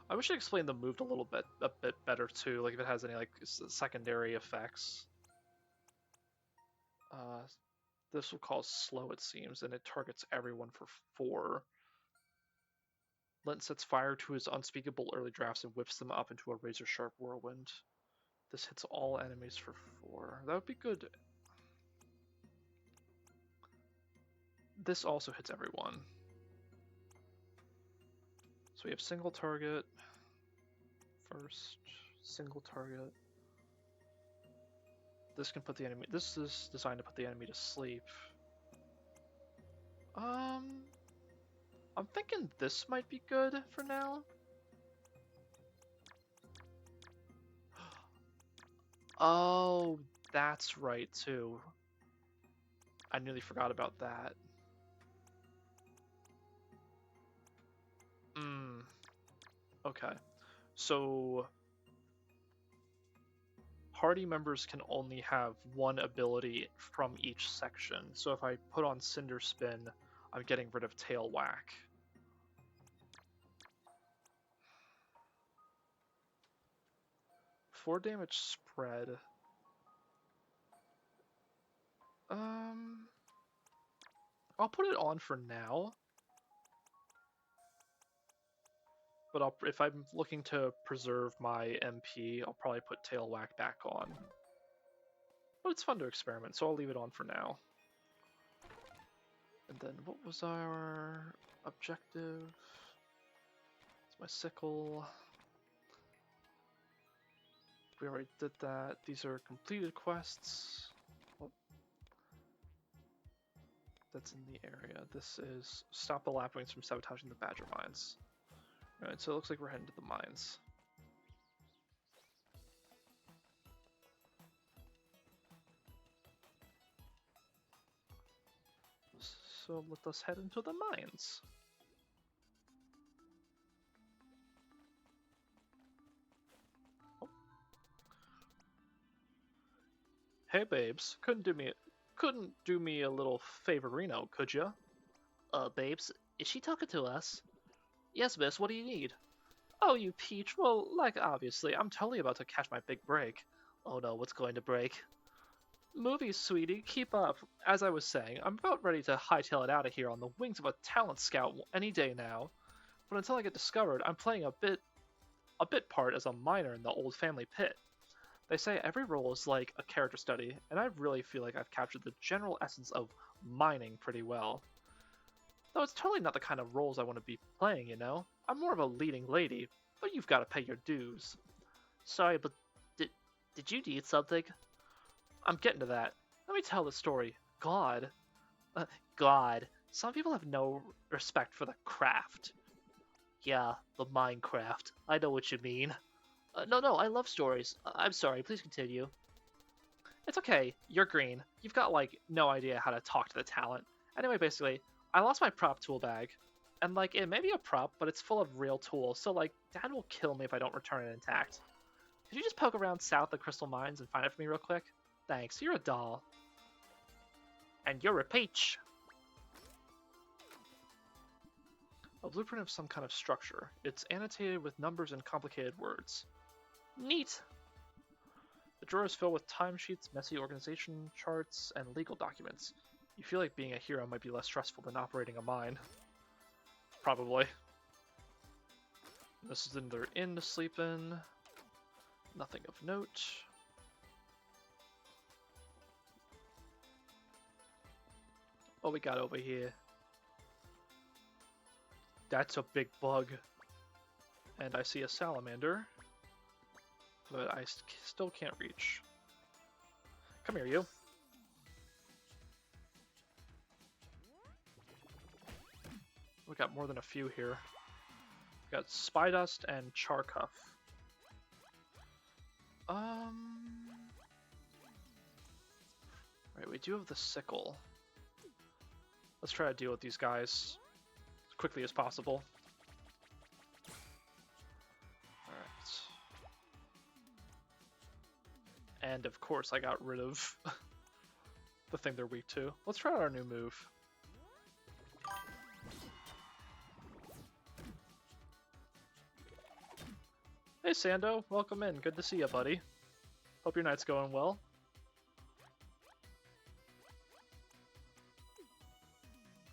I wish I explained the move a bit better too, like if it has any like secondary effects. This will cause slow, it seems, and it targets everyone for 4. Lint sets fire to his unspeakable early drafts and whips them up into a razor-sharp whirlwind. This hits all enemies for 4. That would be good. This also hits everyone. So we have single target first, single target. This can put the enemy. This is designed to put the enemy to sleep. I'm thinking this might be good for now. Oh, that's right too. I nearly forgot about that. Okay. So party members can only have 1 ability from each section. So if I put on Cinder Spin, I'm getting rid of Tail Whack. Four damage spread. I'll put it on for now. But if I'm looking to preserve my MP, I'll probably put Tail Whack back on. But it's fun to experiment, so I'll leave it on for now. And then what was our objective? It's my sickle. We already did that. These are completed quests. Oh. That's in the area. This is stop the lapwings from sabotaging the badger mines. Alright, so it looks like we're heading to the mines. So let us head into the mines. Oh. Hey babes, couldn't do me a little favorino, could ya? Babes, is she talking to us? Yes, miss, what do you need? Oh, you peach, well, like, obviously, I'm totally about to catch my big break. Oh no, what's going to break? Movies, sweetie, keep up. As I was saying, I'm about ready to hightail it out of here on the wings of a talent scout any day now. But until I get discovered, I'm playing a bit part as a miner in the old family pit. They say every role is like a character study, and I really feel like I've captured the general essence of mining pretty well. Though it's totally not the kind of roles I want to be playing, you know? I'm more of a leading lady, but you've got to pay your dues. Sorry, but did you need something? I'm getting to that. Let me tell the story. God. God, some people have no respect for the craft. Yeah, the Minecraft. I know what you mean. No, I love stories. I'm sorry, please continue. It's okay, you're green. You've got, like, no idea how to talk to the talent. Anyway, basically, I lost my prop tool bag. And, like, it may be a prop, but it's full of real tools, so, like, Dad will kill me if I don't return it intact. Could you just poke around south of Crystal Mines and find it for me real quick? Thanks, you're a doll. And you're a peach. A blueprint of some kind of structure. It's annotated with numbers and complicated words. Neat! The drawer is filled with timesheets, messy organization charts, and legal documents. You feel like being a hero might be less stressful than operating a mine. Probably. This is another inn to sleep in. Nothing of note. What we got over here? That's a big bug. And I see a salamander. But I still can't reach. Come here, you. We got more than a few here. We got spy dust and charcuff. Right, we do have the sickle. Let's try to deal with these guys as quickly as possible. And of course I got rid of the thing they're weak to. Let's try out our new move. Hey Sando, welcome in. Good to see you, buddy. Hope your night's going well.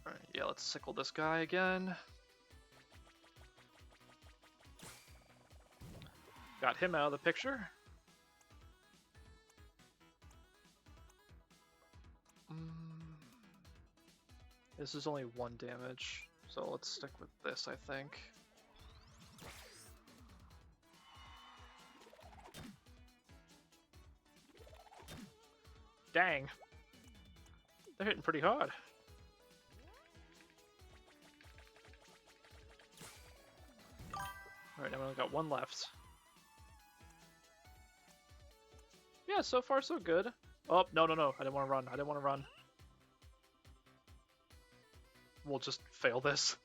Alright, yeah, let's sickle this guy again. Got him out of the picture. This is only 1 damage, so let's stick with this, I think. Dang. They're hitting pretty hard. Alright, now we only got 1 left. Yeah, so far so good. Oh, no, I didn't want to run. We'll just fail this.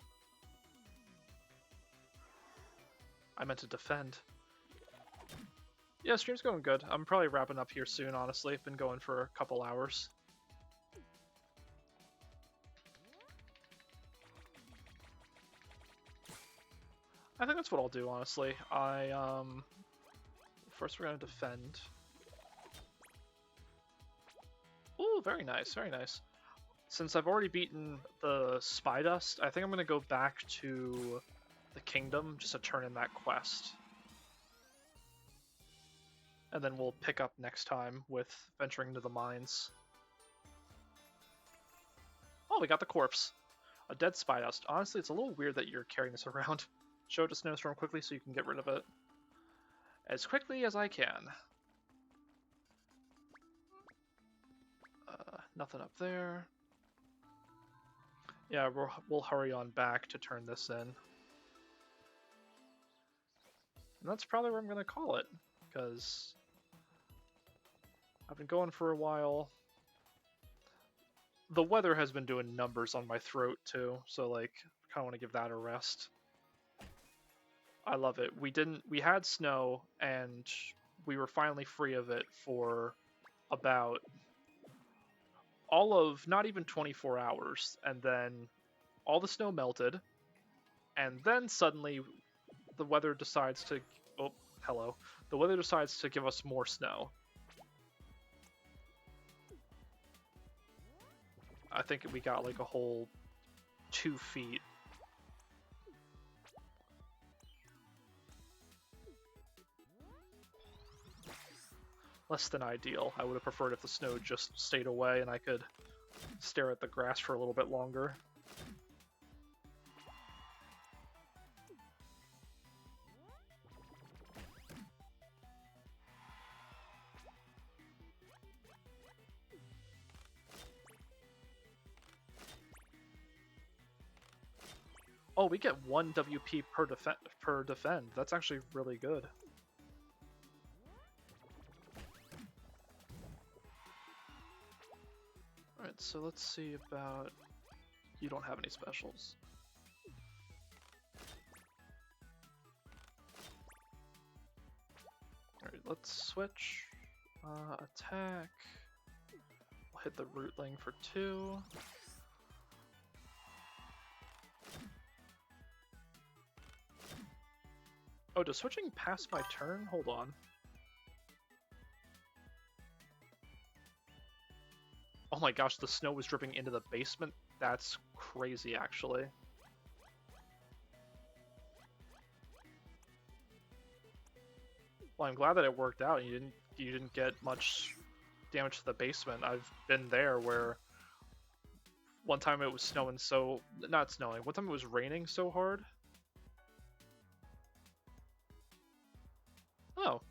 I meant to defend. Yeah, stream's going good. I'm probably wrapping up here soon, honestly. Been going for a couple hours. I think that's what I'll do, honestly. First we're gonna defend. Ooh, very nice, very nice. Since I've already beaten the Spy Dust, I think I'm going to go back to the Kingdom just to turn in that quest. And then we'll pick up next time with venturing into the mines. Oh, we got the corpse. A dead Spy Dust. Honestly, it's a little weird that you're carrying this around. Show it to Snowstorm quickly so you can get rid of it. As quickly as I can. Nothing up there. Yeah, we'll hurry on back to turn this in. And that's probably where I'm going to call it, because I've been going for a while. The weather has been doing numbers on my throat, too, so, like, I kind of want to give that a rest. I love it. We had snow, and we were finally free of it for about all of not even 24 hours, and then all the snow melted, and then suddenly the weather decides to the weather decides to give us more snow. I think we got like a whole 2 feet. Less than ideal. I would have preferred if the snow just stayed away and I could stare at the grass for a little bit longer. Oh, we get 1 WP per defend. That's actually really good. Alright, so let's see about... You don't have any specials. Alright, let's switch. Attack. We'll hit the rootling for 2. Oh, does switching pass my turn? Hold on. Oh my gosh, the snow was dripping into the basement? That's crazy, actually. Well, I'm glad that it worked out. You didn't get much damage to the basement. I've been there where one time it was snowing so... Not snowing. One time it was raining so hard. Oh.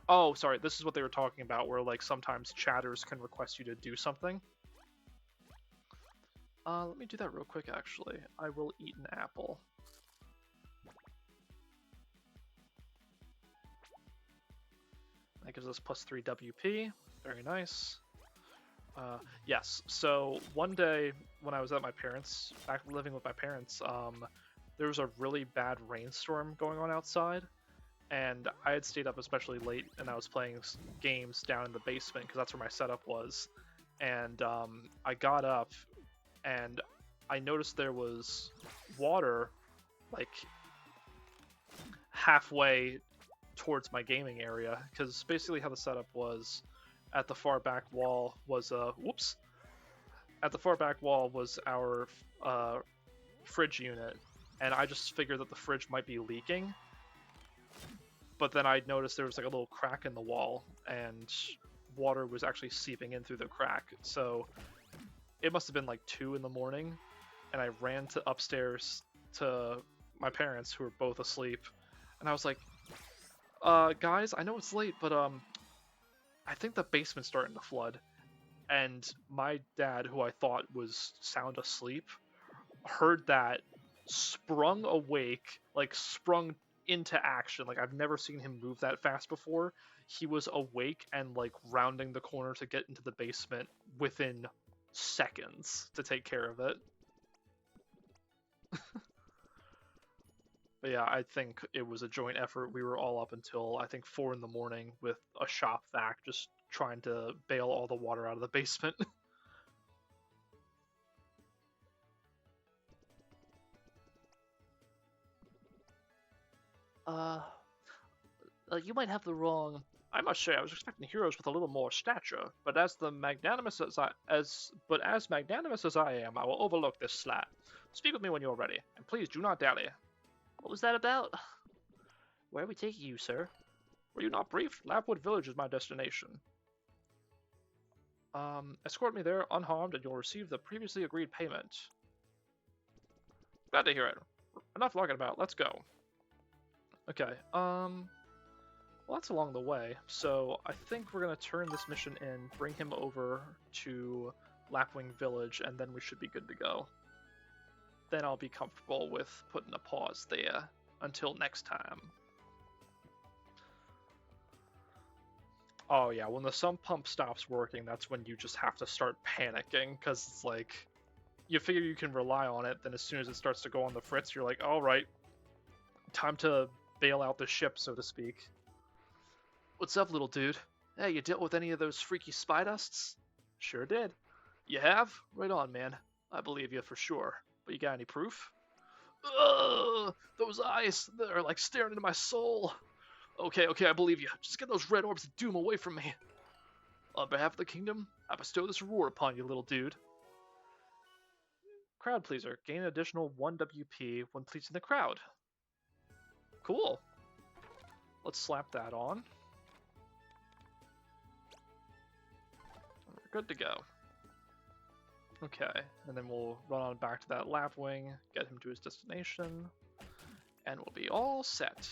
Oh, sorry. This is what they were talking about, where like sometimes chatters can request you to do something. Let me do that real quick, actually. I will eat an apple. That gives us plus 3 WP. Very nice. Yes, so one day when I was at my parents', back living with my parents, there was a really bad rainstorm going on outside, and I had stayed up especially late, and I was playing games down in the basement because that's where my setup was. And I got up, and I noticed there was water, like, halfway towards my gaming area, because basically how the setup was, at the far back wall was at the far back wall was our fridge unit, and I just figured that the fridge might be leaking, but then I noticed there was like a little crack in the wall, and water was actually seeping in through the crack. So it must have been like 2 in the morning, and I ran to upstairs to my parents, who were both asleep, and I was like, guys, I know it's late, but I think the basement's starting to flood. And my dad, who I thought was sound asleep, heard that, sprung awake, like sprung into action. Like, I've never seen him move that fast before. He was awake and like rounding the corner to get into the basement within seconds to take care of it. But yeah, I think it was a joint effort. We were all up until, I think, 4 in the morning with a shop vac just trying to bail all the water out of the basement. You might have the wrong... I must say, I was expecting heroes with a little more stature, but as magnanimous as I am, I will overlook this slat. Speak with me when you're ready, and please do not dally. What was that about? Where are we taking you, sir? Were you not briefed? Lapwood Village is my destination. Escort me there unharmed, and you'll receive the previously agreed payment. Glad to hear it. Enough talking about. Let's go. Okay. Well, that's along the way. So I think we're gonna turn this mission in, bring him over to Lapwing Village, and then we should be good to go. Then I'll be comfortable with putting a pause there until next time. Oh yeah, when the sump pump stops working, that's when you just have to start panicking, because it's like, you figure you can rely on it, then as soon as it starts to go on the fritz, you're like, alright, time to bail out the ship, so to speak. What's up, little dude? Hey, you dealt with any of those freaky spy dusts? Sure did. You have? Right on, man. I believe you for sure. But you got any proof? Ugh! Those eyes, they're like staring into my soul. Okay, I believe you. Just get those red orbs of doom away from me. On behalf of the kingdom, I bestow this reward upon you, little dude. Crowd pleaser. Gain an additional 1 WP when pleasing the crowd. Cool. Let's slap that on. We're good to go. Okay, and then we'll run on back to that Lapwing, get him to his destination, and we'll be all set.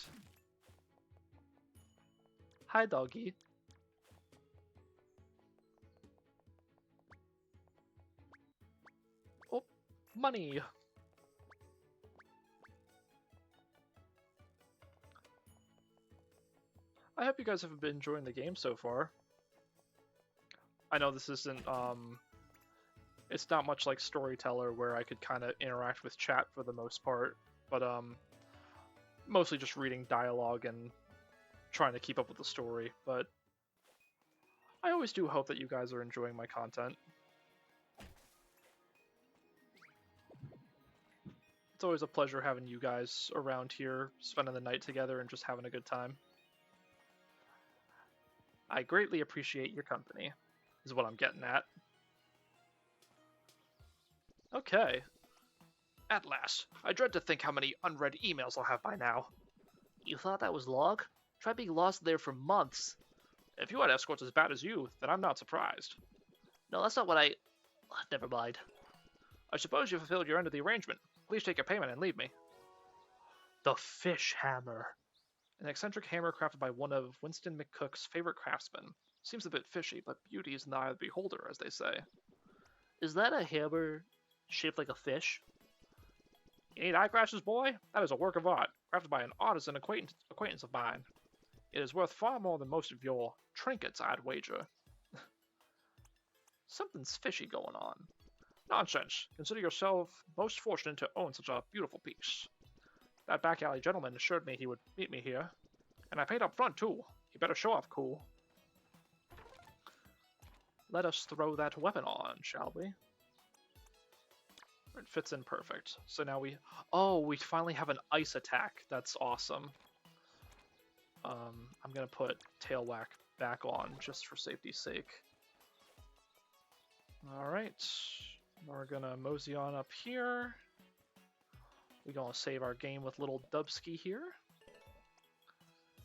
Hi, doggy. Oh, money. I hope you guys have been enjoying the game so far. I know this isn't, it's not much like Storyteller where I could kind of interact with chat for the most part, but, mostly just reading dialogue and trying to keep up with the story, but I always do hope that you guys are enjoying my content. It's always a pleasure having you guys around here, spending the night together and just having a good time. I greatly appreciate your company, is what I'm getting at. Okay. At last. I dread to think how many unread emails I'll have by now. You thought that was log? Try being lost there for months. If you had escorts as bad as you, then I'm not surprised. No, that's not what I... Never mind. I suppose you fulfilled your end of the arrangement. Please take your payment and leave me. The fish hammer. An eccentric hammer crafted by one of Winston McCook's favorite craftsmen. Seems a bit fishy, but beauty is in the eye of the beholder, as they say. Is that a hammer shaped like a fish? You need eyeglasses, boy? That is a work of art, crafted by an artisan acquaintance of mine. It is worth far more than most of your trinkets, I'd wager. Something's fishy going on. Nonsense. Consider yourself most fortunate to own such a beautiful piece. That back alley gentleman assured me he would meet me here. And I paid up front, too. You better show off cool. Let us throw that weapon on, shall we? It fits in perfect. So now we... Oh, we finally have an ice attack. That's awesome. I'm gonna put Tail Whack back on, just for safety's sake. Alright. We're gonna mosey on up here. We're gonna save our game with little Dubsky here.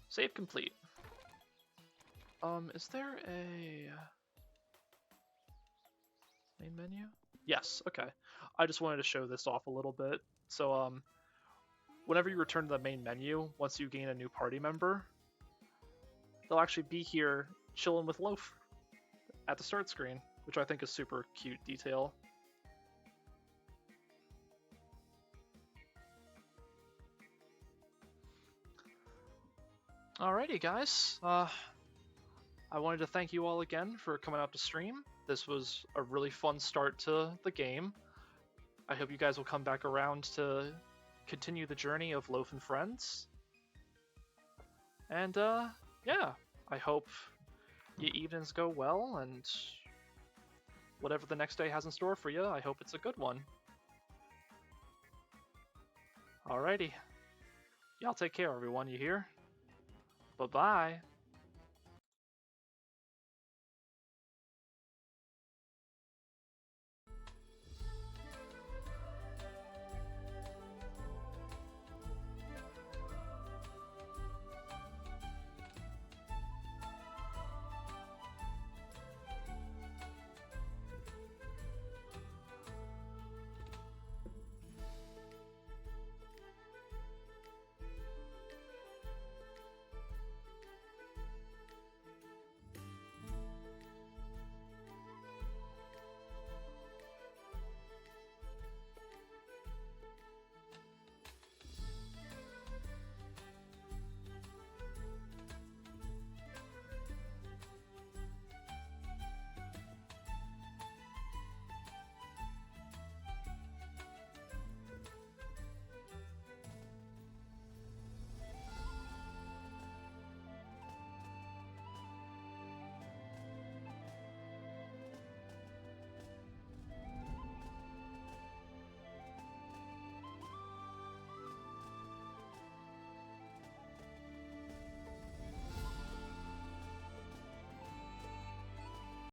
Save complete. Is there a main menu? Yes, okay. I just wanted to show this off a little bit. So, whenever you return to the main menu, once you gain a new party member, they'll actually be here chilling with Loaf at the start screen, which I think is super cute detail. Alrighty, guys. I wanted to thank you all again for coming out to stream. This was a really fun start to the game. I hope you guys will come back around to continue the journey of Loaf and Friends. And, yeah, I hope your evenings go well, and whatever the next day has in store for you, I hope it's a good one. Alrighty. Y'all take care, everyone, you hear? Bye-bye.